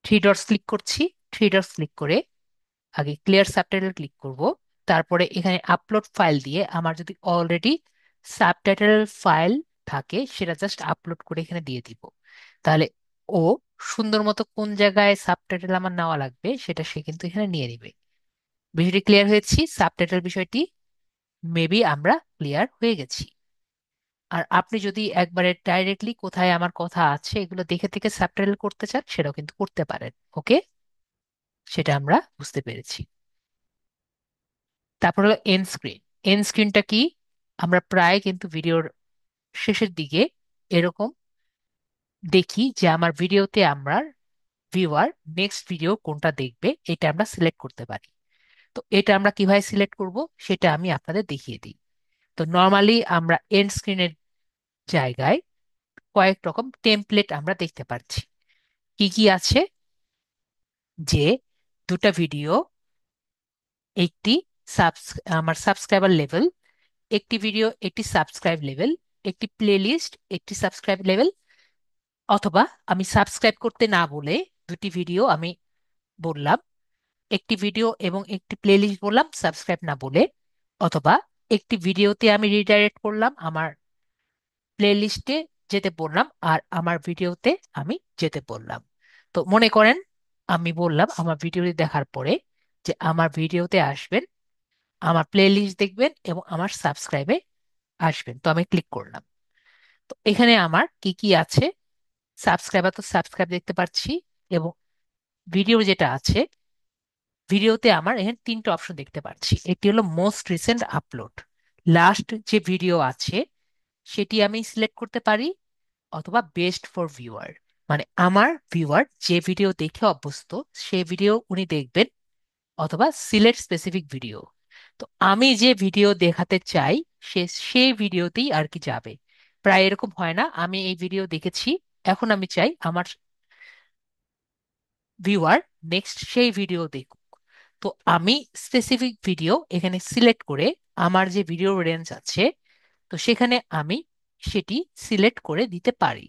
থ্রি ডটস ক্লিক করছি, থ্রি ডটস ক্লিক করে আগে ক্লিয়ার সাবটাইটেল ক্লিক করব। তারপরে এখানে আপলোড ফাইল দিয়ে আমার যদি অলরেডি সাবটাইটেল ফাইল থাকে সেটা জাস্ট আপলোড করে এখানে দিয়ে দিব। তাহলে ও সুন্দর মতো কোন জায়গায় সাবটাইটেল আমার নেওয়া লাগবে সেটা সে কিন্তু এখানে নিয়ে নিবে। বিষয়টি ক্লিয়ার হয়েছি সাবটাইটেল বিষয়টি। মেবি আমরা ক্লিয়ার হয়ে গেছি। আর আপনি যদি একবারে ডাইরেক্টলি কোথায় আমার কথা আছে এগুলো দেখে থেকে সাবটাইটেল করতে চান সেটাও কিন্তু করতে পারেন। ওকে, সেটা আমরা বুঝতে পেরেছি। তারপর হলো এন্ড স্ক্রিন। এন্ড স্ক্রিনটা কি? আমরা প্রায় কিন্তু ভিডিওর শেষের দিকে এরকম দেখি যে আমার ভিডিওতে আমরা ভিউয়ার নেক্সট ভিডিও কোনটা দেখবে এটা আমরা সিলেক্ট করতে পারি। তো এটা আমরা কিভাবে সিলেক্ট করব সেটা আমি আপনাদের দেখিয়ে দিই। তো নর্মালি আমরা এন্ড স্ক্রিনের জায়গায় কয়েক রকম টেমপ্লেট আমরা দেখতে পাচ্ছি। কি কি আছে? যে দুটা ভিডিও, একটি আমার সাবস্ক্রাইবার লেভেল, একটি ভিডিও একটি সাবস্ক্রাইব লেভেল, একটি প্লেলিস্ট একটি সাবস্ক্রাইব লেভেল, অথবা আমি সাবস্ক্রাইব করতে না বলে দুটি ভিডিও আমি বললাম, একটি ভিডিও এবং একটি প্লেলিস্ট বললাম সাবস্ক্রাইব না বলে, অথবা একটি ভিডিওতে আমি রিডাইরেক্ট করলাম আমার প্লেলিস্টে যেতে বললাম আর আমার ভিডিওতে আমি যেতে বললাম। তো মনে করেন আমি বললাম আমার ভিডিওটি দেখার পরে যে আমার ভিডিওতে আসবেন, আমার প্লেলিস্ট দেখবেন এবং আমার সাবস্ক্রাইবে আসবেন। তো আমি ক্লিক করলাম। তো এখানে আমার কি কি আছে? সাবস্ক্রাইবার তো সাবস্ক্রাইব দেখতে পাচ্ছি, এবং ভিডিও যেটা আছে ভিডিওতে আমার এখানে তিনটে অপশন দেখতে পাচ্ছি। একটি হলো মোস্ট রিসেন্ট আপলোড, লাস্ট যে ভিডিও আছে সেটি আমি সিলেক্ট করতে পারি, অথবা বেস্ট ফর ভিউয়ার, মানে আমার ভিউয়ার যে ভিডিও দেখে অভ্যস্ত সেই ভিডিও উনি দেখবেন, অথবা সিলেক্ট স্পেসিফিক ভিডিও। তো আমি যে ভিডিও দেখাতে চাই সে সেই ভিডিওতেই আর কি যাবে। প্রায় এরকম হয় না, আমি এই ভিডিও দেখেছি, এখন আমি চাই আমার ভিউয়ার নেক্সট সেই ভিডিও দেখুক। তো আমি স্পেসিফিক ভিডিও এখানে সিলেক্ট করে আমার যে ভিডিও রেঞ্জ আছে তো সেখানে আমি সেটি সিলেক্ট করে দিতে পারি।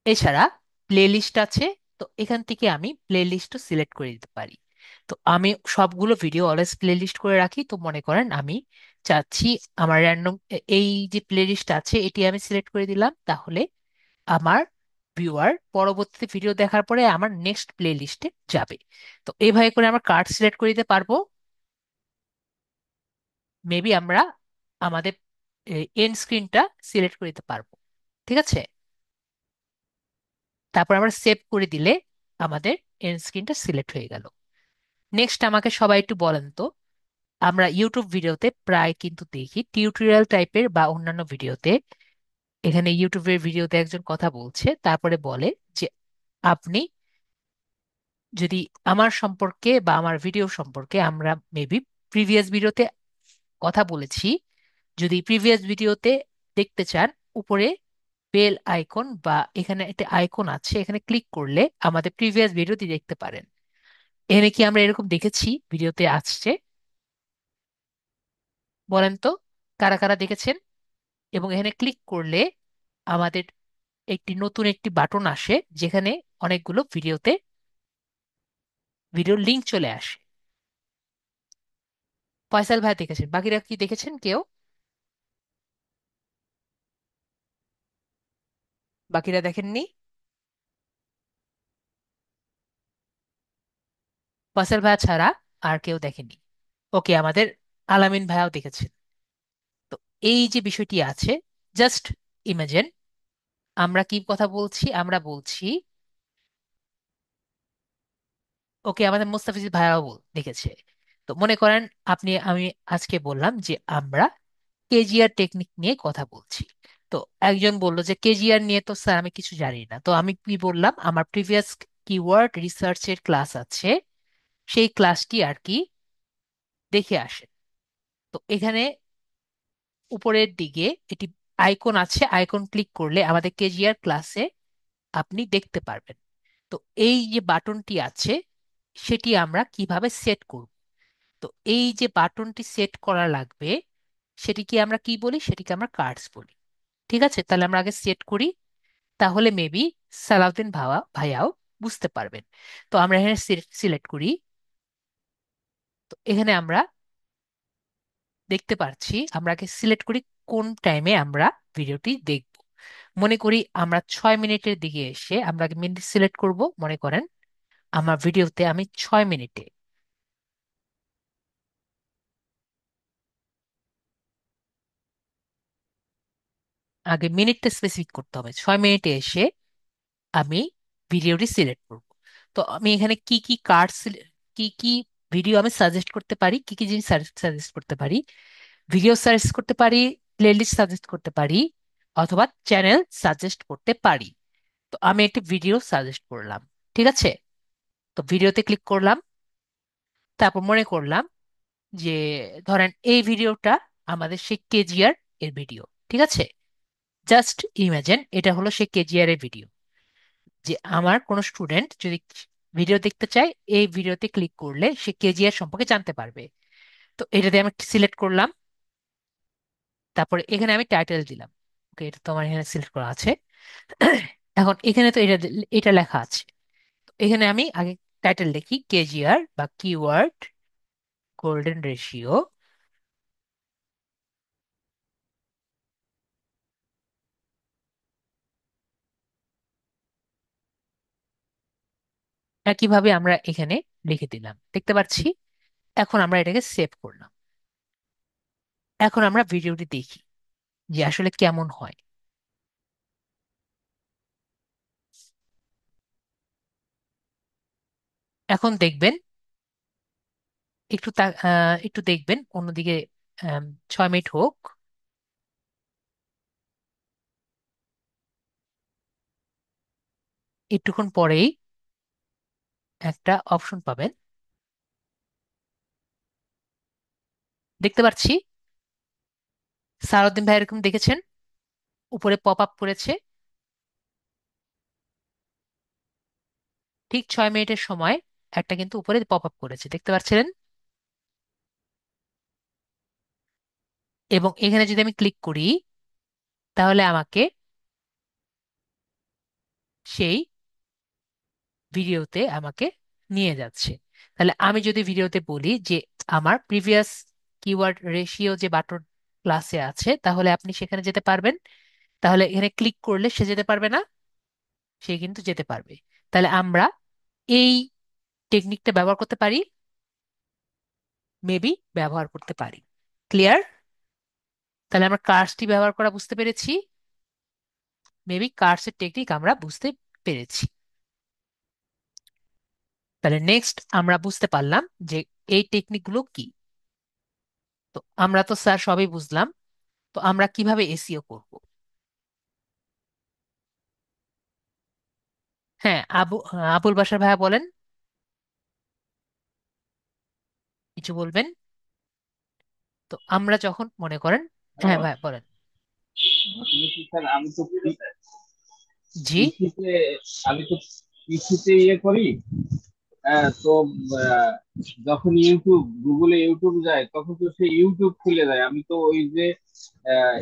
এছাড়া প্লেলিস্ট আছে, তো এখান থেকে আমি প্লেলিস্টও সিলেক্ট করে দিতে পারি। তো আমি সবগুলো ভিডিও অলওয়েজ প্লেলিস্ট করে রাখি। তো মনে করেন আমি চাচ্ছি আমার র্যান্ডম এই যে প্লেলিস্ট আছে এটি আমি সিলেক্ট করে দিলাম, তাহলে আমার ভিউয়ার পরবর্তী ভিডিও দেখার পরে আমার নেক্সট প্লেলিস্টে যাবে। তো এইভাবে করে আমরা কার্ড সিলেক্ট করে দিতে পারবো। মেবি আমরা আমাদের এন্ড স্ক্রিনটা সিলেক্ট করে দিতে পারবো। ঠিক আছে, তারপর আমরা সেভ করে দিলে আমাদের এন্ড স্ক্রিনটা সিলেক্ট হয়ে গেল। নেক্সট আমাকে সবাই একটু বলেন তো, আমরা ইউটিউব ভিডিওতে প্রায় কিন্তু দেখি টিউটোরিয়াল টাইপের বা অন্যান্য ভিডিওতে, এখানে ইউটিউবের ভিডিওতে একজন কথা বলছে তারপরে বলে যে আপনি যদি আমার সম্পর্কে বা আমার ভিডিও সম্পর্কে আমরা মেবি প্রিভিয়াস ভিডিওতে কথা বলেছি, যদি প্রিভিয়াস ভিডিওতে দেখতে চান উপরে বেল আইকন বা এখানে একটা আইকন আছে এখানে ক্লিক করলে আমাদের প্রিভিয়াস ভিডিওটি দেখতে পারেন। এখানে কি আমরা এরকম দেখেছি ভিডিওতে আসছে? বলেন তো কারা কারা দেখেছেন? এবং এখানে ক্লিক করলে আমাদের একটি নতুন একটি বাটন আসে যেখানে অনেকগুলো ভিডিওর লিংক চলে আসে। ফয়সাল ভাই দেখেছেন, বাকিরা কি দেখেছেন কেউ? বাকিরা দেখেননি? ফয়সাল ভাইয়া ছাড়া আর কেউ দেখেনি? ওকে, আমাদের আলামিন ভাইয়াও দেখেছেন। তো এই যে বিষয়টি আছে, জাস্ট ইমাজিন আমরা কি কথা বলছি, আমরা বলছি ওকে আমাদের মুস্তাফিজ ভাইয়াও দেখেছে। তো মনে করেন আমি আজকে বললাম যে আমরা কেজিআর টেকনিক নিয়ে কথা বলছি। তো একজন বলল যে কেজিআর নিয়ে তো স্যার আমি কিছু জানি না। তো আমি কি বললাম, আমার প্রিভিয়াস কিওয়ার্ড রিসার্চের ক্লাস আছে, সেই ক্লাসটি আর কি দেখে আসেন। তো এখানে উপরের দিকে এটি আইকন আছে, আইকন ক্লিক করলে আমাদের কেজিআর ক্লাসে আপনি দেখতে পারবেন। তো এই যে বাটনটি আছে সেটি আমরা কিভাবে সেট করব? তো এই যে বাটনটি সেট করা লাগবে সেটিকে আমরা কি বলি? সেটিকে আমরা কার্ডস বলি। ঠিক আছে, তাহলে আমরা আগে সেট করি, তাহলে মেবি সালাউদ্দিন ভাইয়াও বুঝতে পারবেন। তো আমরা এখানে সিলেক্ট করি। তো এখানে আমরা দেখতে পাচ্ছি আমরা আগে সিলেক্ট করি কোন টাইমে আমরা ভিডিওটি দেখব। মনে করি আমরা 6 মিনিটের দিকে এসে আমরা আগে মিনিট সিলেক্ট করব। মনে করেন আমার ভিডিওতে আমি 6 মিনিটে আগে মিনিটটা স্পেসিফিক করতে হবে। 6 মিনিটে এসে আমি ভিডিওটি সিলেক্ট করব। তো আমি এখানে কি কি কার্ড, কি কি ভিডিও আমি সাজেস্ট করতে পারি, কি কি জিনিস সাজেস্ট করতে পারি, ভিডিও সাজেস্ট করতে পারি, প্লেলিস্ট সাজেস্ট করতে পারি, অথবা চ্যানেল সাজেস্ট করতে পারি। তো আমি একটি ভিডিও সাজেস্ট করলাম, ঠিক আছে। তো ভিডিওতে ক্লিক করলাম। তারপর মনে করলাম যে ধরেন এই ভিডিওটা আমাদের সেই কেজিআর এর ভিডিও, ঠিক আছে। জাস্ট ইমাজিন এটা হলো সেই কেজিআর এর ভিডিও। যে আমার কোনো স্টুডেন্ট যদি ভিডিও দেখতে চায়, এই ভিডিওতে ক্লিক করলে সে কেজিআর সম্পর্কে জানতে পারবে। তো এটাতে আমি সিলেক্ট করলাম। তারপরে এখানে আমি টাইটেল দিলাম। ওকে, এটা তো আমার এখানে সিলেক্ট করা আছে। এখন এখানে তো এটা লেখা আছে। তো এখানে আমি আগে টাইটেল লিখি কেজিআর বা কিওয়ার্ড গোল্ডেন রেশিও। একইভাবে আমরা এখানে লিখে দিলাম, দেখতে পাচ্ছি। এখন আমরা এটাকে সেভ করলাম। এখন আমরা ভিডিওটি দেখি যে আসলে কেমন হয়। এখন দেখবেন, একটু দেখবেন অন্যদিকে। 6 মিনিট হোক। একটুক্ষণ পরেই একটা অপশন পাবেন, দেখতে পাচ্ছি। সারাউদ্দিন ভাই এরকম দেখেছেন, উপরে পপ আপ করেছে। ঠিক 6 মিনিটের সময় একটা কিন্তু উপরে পপ আপ করেছে, দেখতে পাচ্ছিলেন। এবং এখানে যদি আমি ক্লিক করি, তাহলে আমাকে সেই আমাকে নিয়ে যাচ্ছে। তাহলে আমি যদি ভিডিওতে বলি যে আমার প্রিভিয়াস কিওয়ার্ড রেশিও যে বাটন ক্লাসে আছে, তাহলে আপনি সেখানে যেতে পারবেন। তাহলে এখানে ক্লিক করলে সে যেতে পারবে না, সে কিন্তু যেতে পারবে। তাহলে আমরা এই টেকনিকটা ব্যবহার করতে পারি, মেবি ব্যবহার করতে পারি। ক্লিয়ার? তাহলে আমরা কার্সটি ব্যবহার করা বুঝতে পেরেছি, মেবি কার্সের টেকনিক আমরা বুঝতে পেরেছি। তাহলে নেক্সট আমরা বুঝতে পারলাম যে এই টেকনিকগুলো কি। তো আমরা তো স্যার সবই বুঝলাম। তো আমরা কিভাবে এসইও করব? হ্যাঁ, আবুল বাশার ভাইয়া বলেন, কিছু বলবেন? তো আমরা যখন মনে করেন, হ্যাঁ ভাই বলেন। আসলে কি স্যার, জি। পিসিতে আমি তো পিসিতে করি। তো আহ, যখন গুগলে ইউটিউব যায় তখন তো সে ইউটিউব খুলে দেয়, আমি তো ওই যে আহ,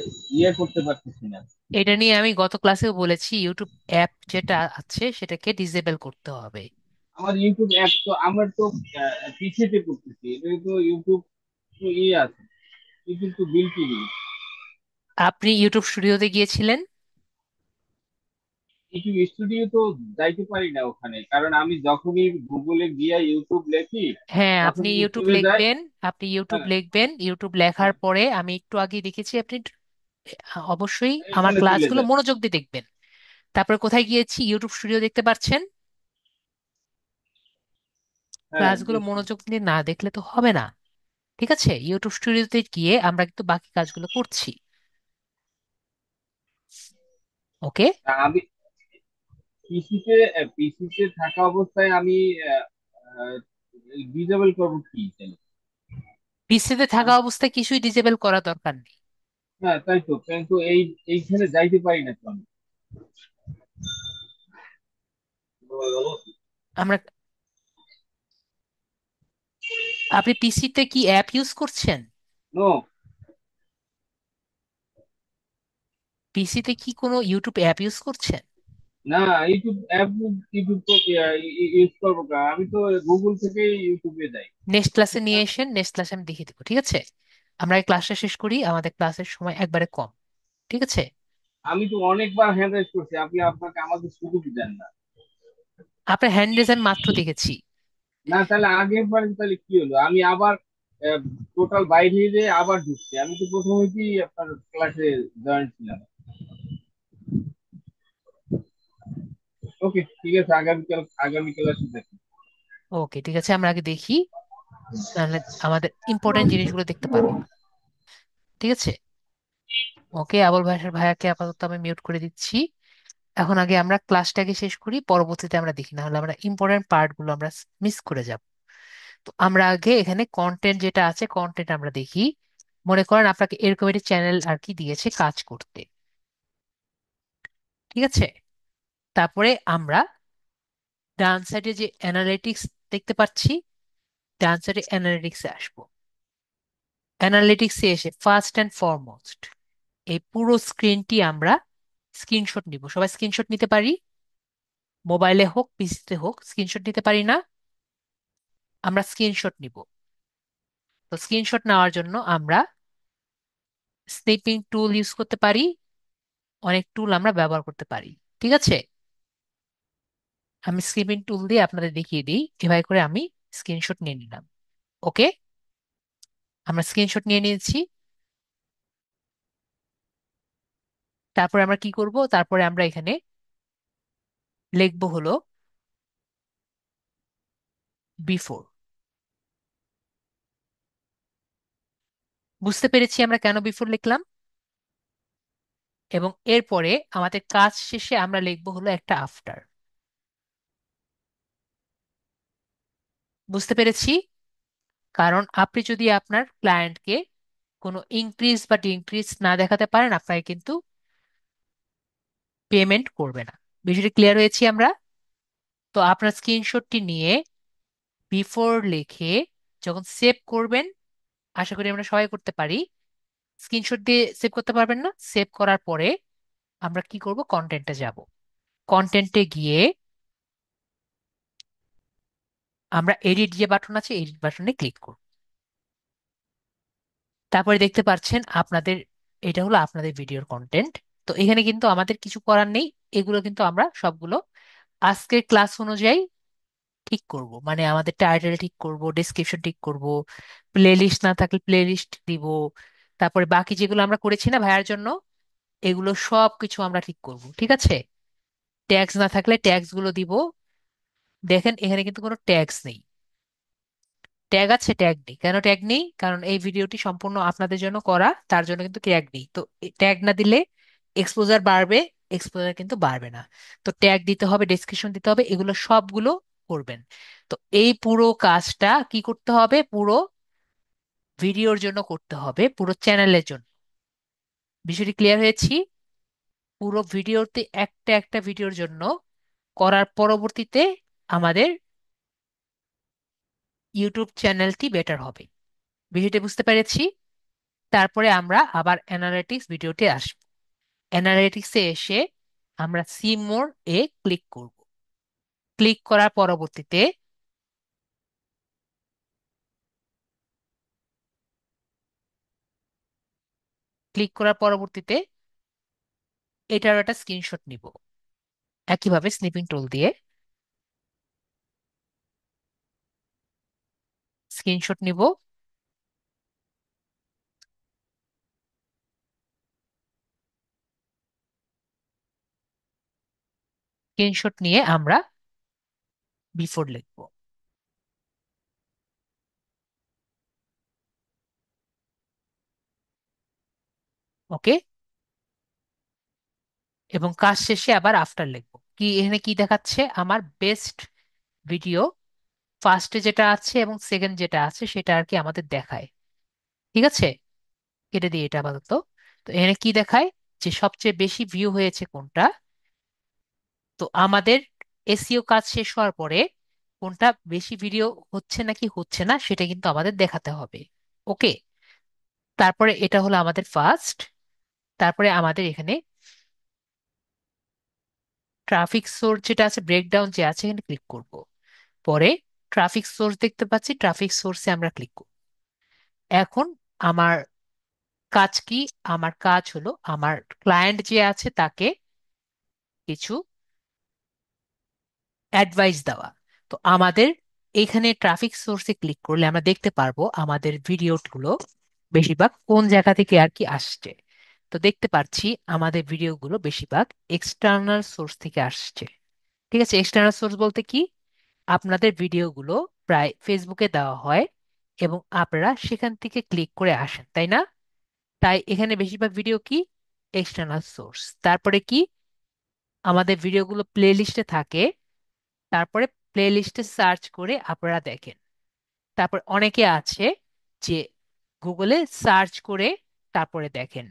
করতে পারতেছি না। এটা নিয়ে আমি গত ক্লাসেও বলেছি, ইউটিউব অ্যাপ যেটা আছে সেটাকে ডিসেবল করতে হবে। আমার ইউটিউব অ্যাপ তো আমার তো পিসিতে করতেছি, এটা তো ইউটিউব তো আছে, ইউটিউব তো বিল্ট ইন। আপনি ইউটিউব স্টুডিওতে গিয়েছিলেন? ইউটিউব স্টুডিও তো যাইতে পারি না ওখানে, কারণ আমি যখনই গুগলে গিয়ে ইউটিউব লেখি হ্যাঁ, তখন আপনি ইউটিউব ইউটিউবে যাই। লিখবেন। আপনি ইউটিউব হ্যাঁ, লিখবেন, ইউটিউব লেখার হ্যাঁ, পরে আমি একটু আগে দেখেছি আপনি অবশ্যই আমার এখানে চলে ক্লাসগুলো যায়। মনোযোগ দিয়ে দেখবেন। তারপরে কোথায় গিয়েছি, ইউটিউব স্টুডিও দেখতে পাচ্ছেন। হ্যাঁ, ক্লাসগুলো মনোযোগ দিয়ে না দেখলে তো হবে না। ঠিক আছে, ইউটিউব স্টুডিওতে গিয়ে আমরা কিন্তু বাকি কাজগুলো করছি। ওকে। আমি পিসিতে পিসিতে থাকা অবস্থায় আমি ডিজেবল করবো কি তাহলে? পিসিতে থাকা আমি- অবস্থায় কিছুই ডিসেবল করা দরকার নেই। হ্যাঁ, তাই তো, কিন্তু এইখানে যাইতে পারি না তো আমি। আমরা আপনি পিসিতে কি অ্যাপ ইউজ করছেন? নো। পিসিতে কি কোনো ইউটিউব অ্যাপ ইউজ করছেন? না, ইউটিউব অ্যাপ, ইউটিউব তো ইউজ করবো না, আমি তো গুগল থেকে ইউটিউবে যাই। নেক্সট ক্লাসে নিয়ে এসেন, নেক্সট ক্লাসে আমি দেখিয়ে দেবো, ঠিক আছে। আমরা এই ক্লাসটা শেষ করি, আমাদের ক্লাসের সময় একবারে কম, ঠিক আছে। আমি তো অনেকবার হ্যান্ড রাইজ করছি, আপনি আপনাকে আমাকে সুযোগ দেন না। আপনার হ্যান্ড রেজ আমি মাত্র দেখেছি। না, তাহলে আগের বার তাহলে কি হলো, আমি আবার টোটাল বাইরে যেয়ে আবার ঢুকছি, আমি তো প্রথমেই আপনার ক্লাসে জয়েন ছিলাম। ওকে, ঠিক আছে, আগামীকাল আসি দেখি। ওকে, ঠিক আছে, আমরা আগে দেখি, তাহলে আমাদের ইম্পর্টেন্ট জিনিসগুলো দেখতে পারবো না। ঠিক আছে। ওকে, আবুল ভাষার ভাইয়াকে আপাতত আমি মিউট করে দিচ্ছি। এখন আগে আমরা ক্লাসটাকে শেষ করি, পরবর্তীতে আমরা দেখি, না হলে আমরা ইম্পর্টেন্ট পার্টগুলো আমরা মিস করে যাব। তো আমরা আগে এখানে কন্টেন্ট যেটা আছে কন্টেন্ট আমরা দেখি। মনে করেন আপনাকে এরকম একটি চ্যানেল আর কি দিয়েছে কাজ করতে। ঠিক আছে। তারপরে আমরা ডান সাইডে যে অ্যানালিটিক্স দেখতে পাচ্ছি, ডান সাইডে অ্যানালিটিক্সে আসবো। অ্যানালিটিক্সে এসে ফার্স্ট অ্যান্ড ফরমোস্ট এই পুরো স্ক্রিনটি আমরা স্ক্রিনশট নিব। সবাই স্ক্রিনশট নিতে পারি, মোবাইলে হোক পিসিতে হোক, স্ক্রিনশট নিতে পারি না? আমরা স্ক্রিনশট নিব। তো স্ক্রিনশট নেওয়ার জন্য আমরা স্নিপিং টুল ইউজ করতে পারি, অনেক টুল আমরা ব্যবহার করতে পারি। ঠিক আছে। আমি স্নিপিং টুল দিয়ে আপনাদের দেখিয়ে দিই, এভাবে করে আমি স্ক্রিনশট নিয়ে নিলাম। ওকে, আমরা স্ক্রিনশট নিয়ে নিয়েছি। তারপরে আমরা কি করব, তারপরে আমরা এখানে লিখবো হলো বিফোর। বুঝতে পেরেছি আমরা কেন বিফোর লিখলাম। এবং এরপরে আমাদের কাজ শেষে আমরা লিখবো হলো একটা আফটার। বুঝতে পেরেছি। কারণ আপনি যদি আপনার ক্লায়েন্টকে কোনো ইনক্রিজ বা ডিনক্রিজ না দেখাতে পারেন, আপনাকে কিন্তু পেমেন্ট করবে না। বিষয়টি ক্লিয়ার হয়েছি আমরা? তো আপনার স্ক্রিনশটটি নিয়ে বিফোর লিখে যখন সেভ করবেন, আশা করি আমরা সবাই করতে পারি, স্ক্রিনশট দিয়ে সেভ করতে পারবেন না? সেভ করার পরে আমরা কি করব, কন্টেন্টে যাব। কন্টেন্টে গিয়ে আমরা এডিট যে বাটন আছে, এডিট বাটনে ক্লিক করব। তারপরে দেখতে পাচ্ছেন আপনাদের, এটা হলো আপনাদের ভিডিওর কন্টেন্ট। তো এখানে কিন্তু আমাদের কিছু করার নেই, এগুলো কিন্তু আমরা সবগুলো আজকের ক্লাস অনুযায়ী ঠিক করব। মানে আমাদের টাইটেল ঠিক করব, ডেসক্রিপশন ঠিক করব, প্লে লিস্ট না থাকলে প্লে লিস্ট দিব, তারপরে বাকি যেগুলো আমরা করেছি না ভাইয়ার জন্য, এগুলো সব কিছু আমরা ঠিক করব। ঠিক আছে। ট্যাগস না থাকলে ট্যাগস গুলো দিব। দেখেন এখানে কিন্তু কোনো ট্যাগস নেই। ট্যাগ আছে, ট্যাগ নেই। কেন ট্যাগ নেই? কারণ এই ভিডিওটি সম্পূর্ণ আপনাদের জন্য করা, তার জন্য কিন্তু ট্যাগ নেই। তো ট্যাগ না দিলে এক্সপোজার বাড়বে, এক্সপোজার কিন্তু বাড়বে না। তো ট্যাগ দিতে হবে, ডেসক্রিপশন দিতে হবে, এগুলো সবগুলো করবেন। তো এই পুরো কাজটা কি করতে হবে, পুরো ভিডিওর জন্য করতে হবে, পুরো চ্যানেলের জন্য। বিষয়টি ক্লিয়ার হয়েছি? পুরো ভিডিওতে একটা একটা ভিডিওর জন্য করার পরবর্তীতে আমাদের ইউটিউব চ্যানেলটি বেটার হবে। বিষয়টি বুঝতে পেরেছি। তারপরে আমরা আবার অ্যানালিটিক্স ভিডিওতে আসব। অ্যানালিটিক্সে এসে আমরা সি মোর এ ক্লিক করব। ক্লিক করার পরবর্তীতে ক্লিক করার পরবর্তীতে এটারও একটা স্ক্রিনশট নিব, একইভাবে স্নিপিং টুল দিয়ে স্ক্রিনশট নিব। স্ক্রিনশট নিয়ে আমরা বিফোর লিখব। ওকে। এবং কাজ শেষে আবার আফটার লিখব। কি এখানে কি দেখাচ্ছে, আমার বেস্ট ভিডিও ফার্স্টে যেটা আছে এবং সেকেন্ড যেটা আছে সেটা আর কি আমাদের দেখায়। ঠিক আছে। কেটে দিই এটা আপাতত। তো এখানে কি দেখায়, যে সবচেয়ে বেশি ভিউ হয়েছে কোনটা। তো আমাদের এসইও কাজ শেষ হওয়ার পরে কোনটা বেশি ভিডিও হচ্ছে নাকি হচ্ছে না সেটা কিন্তু আমাদের দেখাতে হবে। ওকে। তারপরে এটা হলো আমাদের ফার্স্ট। তারপরে আমাদের এখানে ট্রাফিক সোর্স যেটা আছে, ব্রেকডাউন যে আছে, এখানে ক্লিক করব। পরে ট্রাফিক সোর্স দেখতে পাচ্ছি, ট্রাফিক সোর্সে আমরা ক্লিক করব। এখন আমার কাজ কি? আমার কাজ হলো আমার ক্লায়েন্ট যে আছে তাকে কিছু অ্যাডভাইস দেওয়া। তো আমাদের এখানে ট্রাফিক সোর্সে ক্লিক করলে আমরা দেখতে পারবো আমাদের ভিডিওগুলো বেশিরভাগ কোন জায়গা থেকে আর কি আসছে। তো দেখতে পাচ্ছি আমাদের ভিডিওগুলো বেশিরভাগ এক্সটার্নাল সোর্স থেকে আসছে। ঠিক আছে, এক্সটার্নাল সোর্স বলতে কি, আপনাদের ভিডিওগুলো প্রায় ফেসবুকে দেওয়া হয় এবং আপনারা সেখান থেকে ক্লিক করে আসেন, তাই না? তাই এখানে বেশিরভাগ ভিডিও কি, এক্সটার্নাল সোর্স। তারপরে কি, আমাদের ভিডিওগুলো প্লে লিস্টে থাকে, তারপরে প্লে লিস্টে সার্চ করে আপনারা দেখেন। তারপর অনেকে আছে যে গুগলে সার্চ করে তারপরে দেখেন,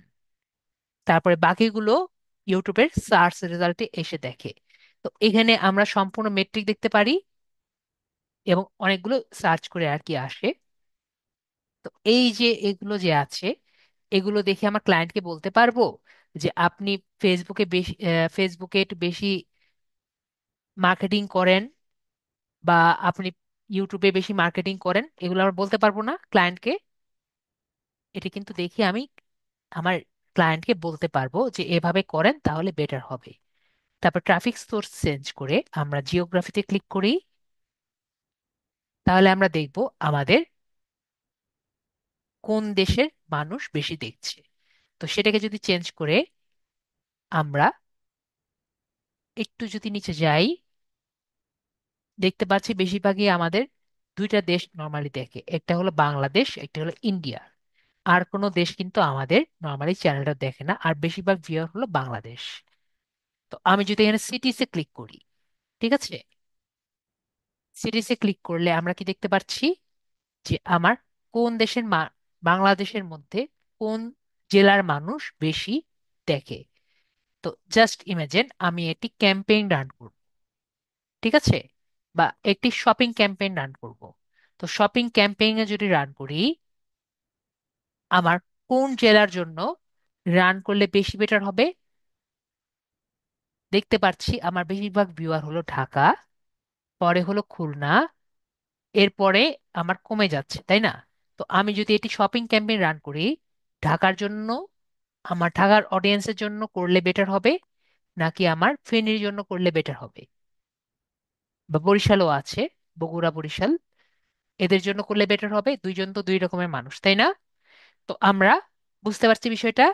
তারপরে বাকিগুলো ইউটিউবের সার্চ রেজাল্টে এসে দেখে। তো এখানে আমরা সম্পূর্ণ মেট্রিক দেখতে পারি এবং অনেকগুলো সার্চ করে আর কি আসে। তো এই যে এগুলো যে আছে, এগুলো দেখে আমার ক্লায়েন্টকে বলতে পারবো যে আপনি ফেসবুকে একটু বেশি মার্কেটিং করেন, বা আপনি ইউটিউবে বেশি মার্কেটিং করেন, এগুলো আমরা বলতে পারবো না ক্লায়েন্টকে। এটা কিন্তু দেখে আমি আমার ক্লায়েন্টকে বলতে পারবো যে এভাবে করেন তাহলে বেটার হবে। তারপর ট্রাফিক সোর্স চেঞ্জ করে আমরা জিওগ্রাফিতে ক্লিক করি, তাহলে আমরা দেখব আমাদের কোন দেশের মানুষ বেশি দেখছে। তো সেটাকে যদি চেঞ্জ করে আমরা একটু যদি নিচে যাই, দেখতে পাচ্ছি বেশিরভাগই আমাদের দুইটা দেশ নর্মালি দেখে, একটা হলো বাংলাদেশ, একটা হলো ইন্ডিয়া। আর কোনো দেশ কিন্তু আমাদের নর্মালি চ্যানেলটা দেখে না, আর বেশিরভাগ ভিউয়ার হলো বাংলাদেশ। তো আমি যদি এখানে সিটিসে ক্লিক করি, ঠিক আছে, সিটিসে ক্লিক করলে আমরা কি দেখতে পাচ্ছি যে আমার কোন বাংলাদেশের মধ্যে কোন জেলার মানুষ বেশি দেখে। তো জাস্ট ইমাজিন আমি একটি ক্যাম্পেইন রান করব, ঠিক আছে, বা একটি শপিং ক্যাম্পেইন রান করব। তো শপিং ক্যাম্পেইনে যদি রান করি, আমার কোন জেলার জন্য রান করলে বেশি বেটার হবে, দেখতে পাচ্ছি আমার বেশিরভাগ ভিউয়ার হলো ঢাকা, পরে হলো খুলনা, এরপরে আমার কমে যাচ্ছে, তাই না? তো আমি যদি এটি শপিং ক্যাম্পেইন রান করি, ঢাকার জন্য, আমার ঢাকার অডিয়েন্সের জন্য করলে বেটার হবে, নাকি আমার ফেনীর জন্য করলে বেটার হবে? বা বরিশালও আছে, বগুড়া বরিশাল, এদের জন্য করলে বেটার হবে? দুইজন তো দুই রকমের মানুষ, তাই না? তো আমরা বুঝতে পারছি বিষয়টা।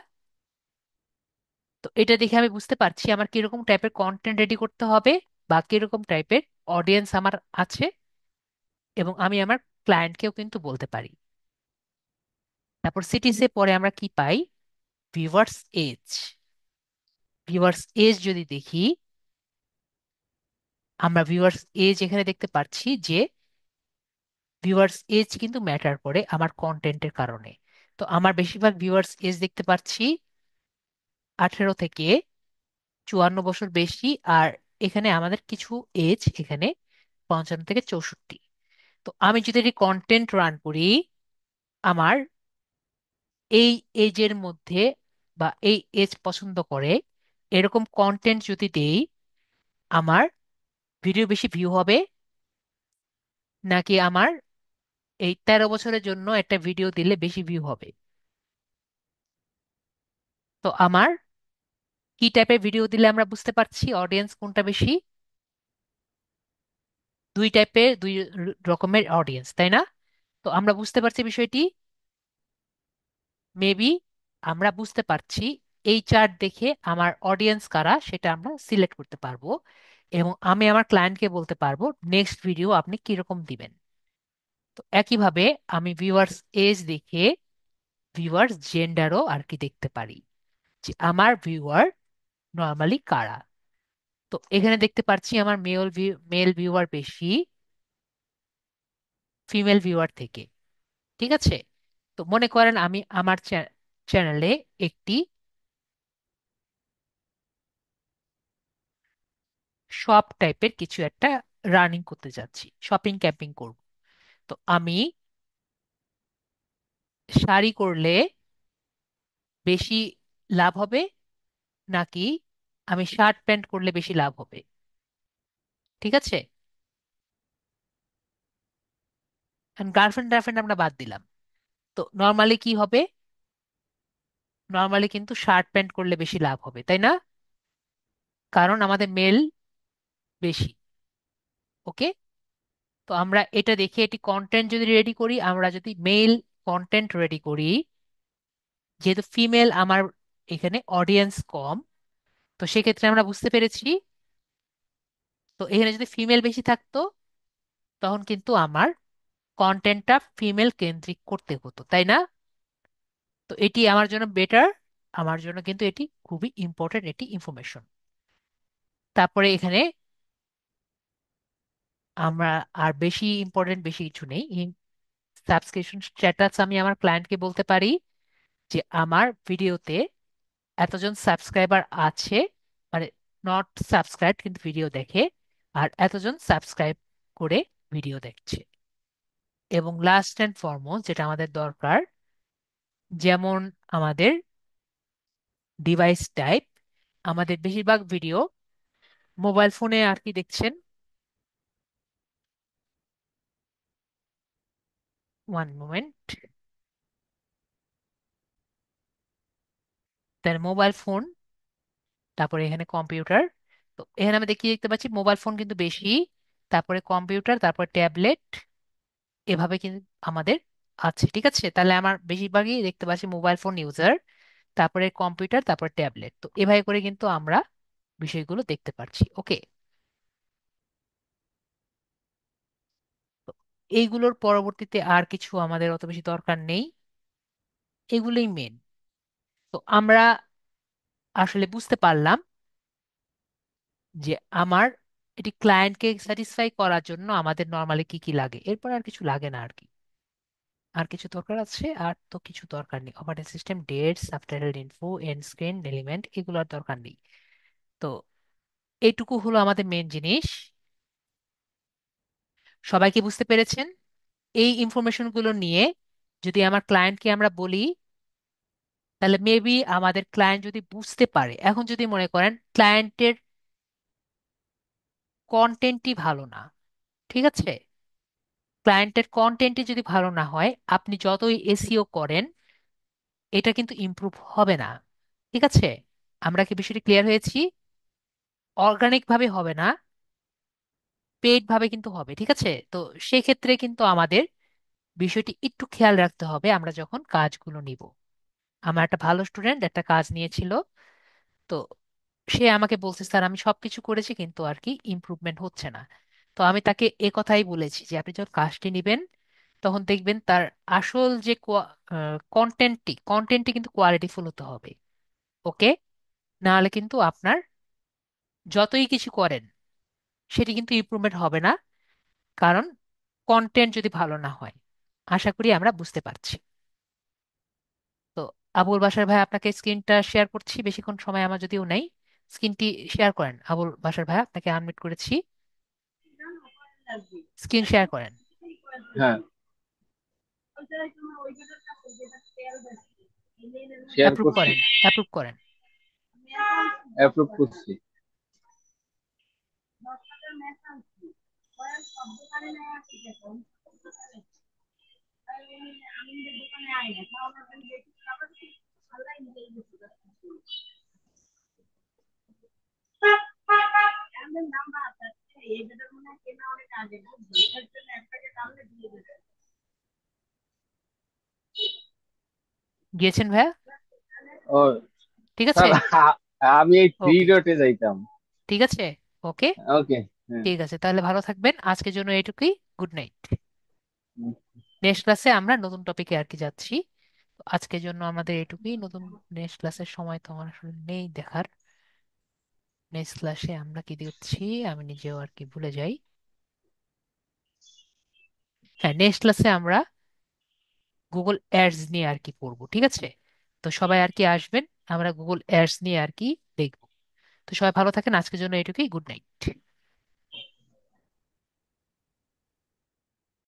তো এটা দেখে আমি বুঝতে পারছি আমার কিরকম টাইপের কন্টেন্ট রেডি করতে হবে, বা কিরকম টাইপের অডিয়েন্স আমার আছে, এবং আমি আমার ক্লায়েন্টকেও কিন্তু বলতে পারি। তারপর সিটিসে পরে আমরা কি পাই, ভিউয়ার্স এজ। ভিউয়ার্স এজ যদি দেখি, আমরা ভিউয়ার্স এজ এখানে দেখতে পাচ্ছি যে ভিউয়ার্স এজ কিন্তু ম্যাটার করে আমার কন্টেন্টের কারণে। তো আমার বেশিরভাগ ভিউয়ার্স এজ দেখতে পাচ্ছি 18 থেকে 54 বছর বেশি, আর এখানে আমাদের কিছু এজ এখানে 55 থেকে 64। তো আমি যদি এটি কন্টেন্ট রান করি, আমার এই এজের মধ্যে বা এই এজ পছন্দ করে এরকম কন্টেন্ট যদি দেই, আমার ভিডিও বেশি ভিউ হবে, নাকি আমার এই 13 বছরের জন্য একটা ভিডিও দিলে বেশি ভিউ হবে? তো আমার কি টাইপের ভিডিও দিলে আমরা বুঝতে পারছি অডিয়েন্স কোনটা বেশি? দুই রকমের অডিয়েন্স, তাই না? তো আমরা বুঝতে পারছি বিষয়টি। মেবি আমরা বুঝতে পারছি, এই চার্ট দেখে আমার অডিয়েন্স কারা সেটা আমরা সিলেক্ট করতে পারবো, এবং আমি আমার ক্লায়েন্টকে বলতে পারবো নেক্সট ভিডিও আপনি কিরকম দিবেন। তো একইভাবে আমি ভিউয়ার্স এজ দেখে ভিউয়ার্স জেন্ডারও আর কি দেখতে পারি, যে আমার ভিউয়ার নর্মালি কারা। তো এখানে দেখতে পাচ্ছি আমার মেল ভিউয়ার বেশি ফিমেল ভিউয়ার থেকে, ঠিক আছে। তো মনে করেন আমি আমার চ্যানেলে একটি শপ টাইপের কিছু একটা রানিং করতে যাচ্ছি, শপিং ক্যাম্পিং করব। তো আমি শাড়ি করলে বেশি লাভ হবে, নাকি আমি শার্ট প্যান্ট করলে বেশি লাভ হবে? ঠিক আছে, গার্লফ্রেন্ড টার্লফ্রেন্ড আমরা বাদ দিলাম। তো নর্মালি কি হবে, নর্মালি কিন্তু শার্ট প্যান্ট করলে বেশি লাভ হবে, তাই না? কারণ আমাদের মেল বেশি। ওকে, তো আমরা এটা দেখে এটি কন্টেন্ট যদি রেডি করি, আমরা যদি মেল কন্টেন্ট রেডি করি, যেহেতু ফিমেল আমার এখানে অডিয়েন্স কম, তো সেক্ষেত্রে আমরা বুঝতে পেরেছি তো এখানে যদি ফিমেল বেশি থাকতো তখন কিন্তু আমার কন্টেন্টটা ফিমেল কেন্দ্রিক করতে হতো, তাই না? তো এটি আমার জন্য বেটার, আমার জন্য কিন্তু এটি খুবই ইম্পর্টেন্ট এটি ইনফরমেশন। তারপরে এখানে আমরা আর বেশি ইম্পর্টেন্ট বেশি কিছু নেই। সাবস্ক্রিপশন স্ট্যাটাস আমি আমার ক্লায়েন্টকে বলতে পারি যে আমার ভিডিওতে এতজন সাবস্ক্রাইবার আছে, মানে নট সাবস্ক্রাইব কিন্তু ভিডিও দেখে, আর এতজন সাবস্ক্রাইব করে ভিডিও দেখছে। এবং লাস্ট অ্যান্ড ফরমোস্ট যেটা আমাদের দরকার, যেমন আমাদের ডিভাইস টাইপ, আমাদের বেশিরভাগ ভিডিও মোবাইল ফোনে আর কি দেখছেন। One moment. তার মোবাইল ফোন, তারপরে এখানে কম্পিউটার। তো এখানে আমি দেখতে পাচ্ছি মোবাইল ফোন কিন্তু বেশি, তারপরে কম্পিউটার, তারপর ট্যাবলেট, এভাবে কিন্তু আমাদের আছে। ঠিক আছে, তাহলে আমার বেশিরভাগই দেখতে পাচ্ছি মোবাইল ফোন ইউজার, তারপরে কম্পিউটার, তারপর ট্যাবলেট। তো এভাবে করে কিন্তু আমরা বিষয়গুলো দেখতে পাচ্ছি। ওকে, এইগুলোর পরবর্তীতে আর কিছু আমাদের অত বেশি দরকার নেই, এগুলোই মেন। তো আমরা আসলে বুঝতে পারলাম যে আমার এটি ক্লায়েন্টকে স্যাটিসফাই করার জন্য আমাদের নর্মালি কি কি লাগে, এরপর আর কিছু লাগে না আর কি। আর কিছু দরকার আছে? আর তো কিছু দরকার নেই। Operating system, date, subtitle, info, and screen element, এগুলো আর দরকার নেই। তো এইটুকু হলো আমাদের মেন জিনিস। সবাইকে বুঝতে পেরেছেন? এই ইনফরমেশন গুলো নিয়ে যদি আমার ক্লায়েন্টকে আমরা বলি, তাহলে মেবি আমাদের ক্লায়েন্ট যদি বুঝতে পারে, এখন যদি মনে করেন ক্লায়েন্টের কন্টেন্টই ভালো না, ঠিক আছে, ক্লায়েন্টের কন্টেন্টই যদি ভালো না হয়, আপনি যতই এসইও করেন এটা কিন্তু ইমপ্রুভ হবে না। ঠিক আছে, আমরা কি বিষয়টি ক্লিয়ার হয়েছি? অর্গানিক ভাবে হবে না, পেইড ভাবে কিন্তু হবে। ঠিক আছে, তো সেক্ষেত্রে কিন্তু আমাদের বিষয়টি একটু খেয়াল রাখতে হবে আমরা যখন কাজগুলো নিব। আমার একটা ভালো স্টুডেন্ট একটা কাজ নিয়েছিল, তো সে আমাকে বলছে স্যার আমি সবকিছু করেছি কিন্তু আর কি ইমপ্রুভমেন্ট হচ্ছে না। তো আমি তাকে এ কথাই বলেছি যে আপনি যখন কাজটি নেবেন তখন দেখবেন তার আসল যে কন্টেন্টটি কিন্তু কোয়ালিটিফুল হতে হবে। ওকে, না হলে কিন্তু আপনার যতই কিছু করেন সেটি কিন্তু ইমপ্রুভমেন্ট হবে না, কারণ কন্টেন্ট যদি ভালো না হয়। আশা করি আমরা বুঝতে পারছি। তো আবুল বাসার ভাই আপনাকে স্ক্রিনটা শেয়ার করছি, বেশিক্ষণ সময় আমার যদিও নেই। স্ক্রিনটি শেয়ার করেন আবুল বাসার ভাই, আপনাকে আনমিউট করেছি, স্ক্রিন শেয়ার করেন। হ্যাঁ, শেয়ার অ্যাপ্রুভ করছি, করেন, অ্যাপ্রুভ করেন। অ্যাপ্রুভ করছি। গিয়েছেন ভাইয়া? ও ঠিক আছে। স্যার, আমি এই থ্রি ওকে, ডটে যাইতাম। ঠিক আছে। ওকে, ওকে, হ্যাঁ। ঠিক আছে, তাহলে ভালো থাকবেন, আজকের জন্য এটুকুই। Good night. নেক্সট ক্লাসে আমরা নতুন টপিকে আর কি যাচ্ছি। তো আজকের জন্য আমাদের এটুকুই। নতুন নেক্সট ক্লাসের সময় তো আমার আসলে নেই দেখার। নেক্সট ক্লাসে আমরা কি দিচ্ছি আমি নিজেও আর কি ভুলে যাই। হ্যাঁ, নেক্সট ক্লাসে আমরা গুগল অ্যাডস নিয়ে আর কি পড়বো। ঠিক আছে, তো সবাই আর কি আসবেন, আমরা গুগল অ্যাডস নিয়ে আর কি দেখবো। তো সবাই ভালো থাকেন, আজকের জন্য এটুকুই। Good night.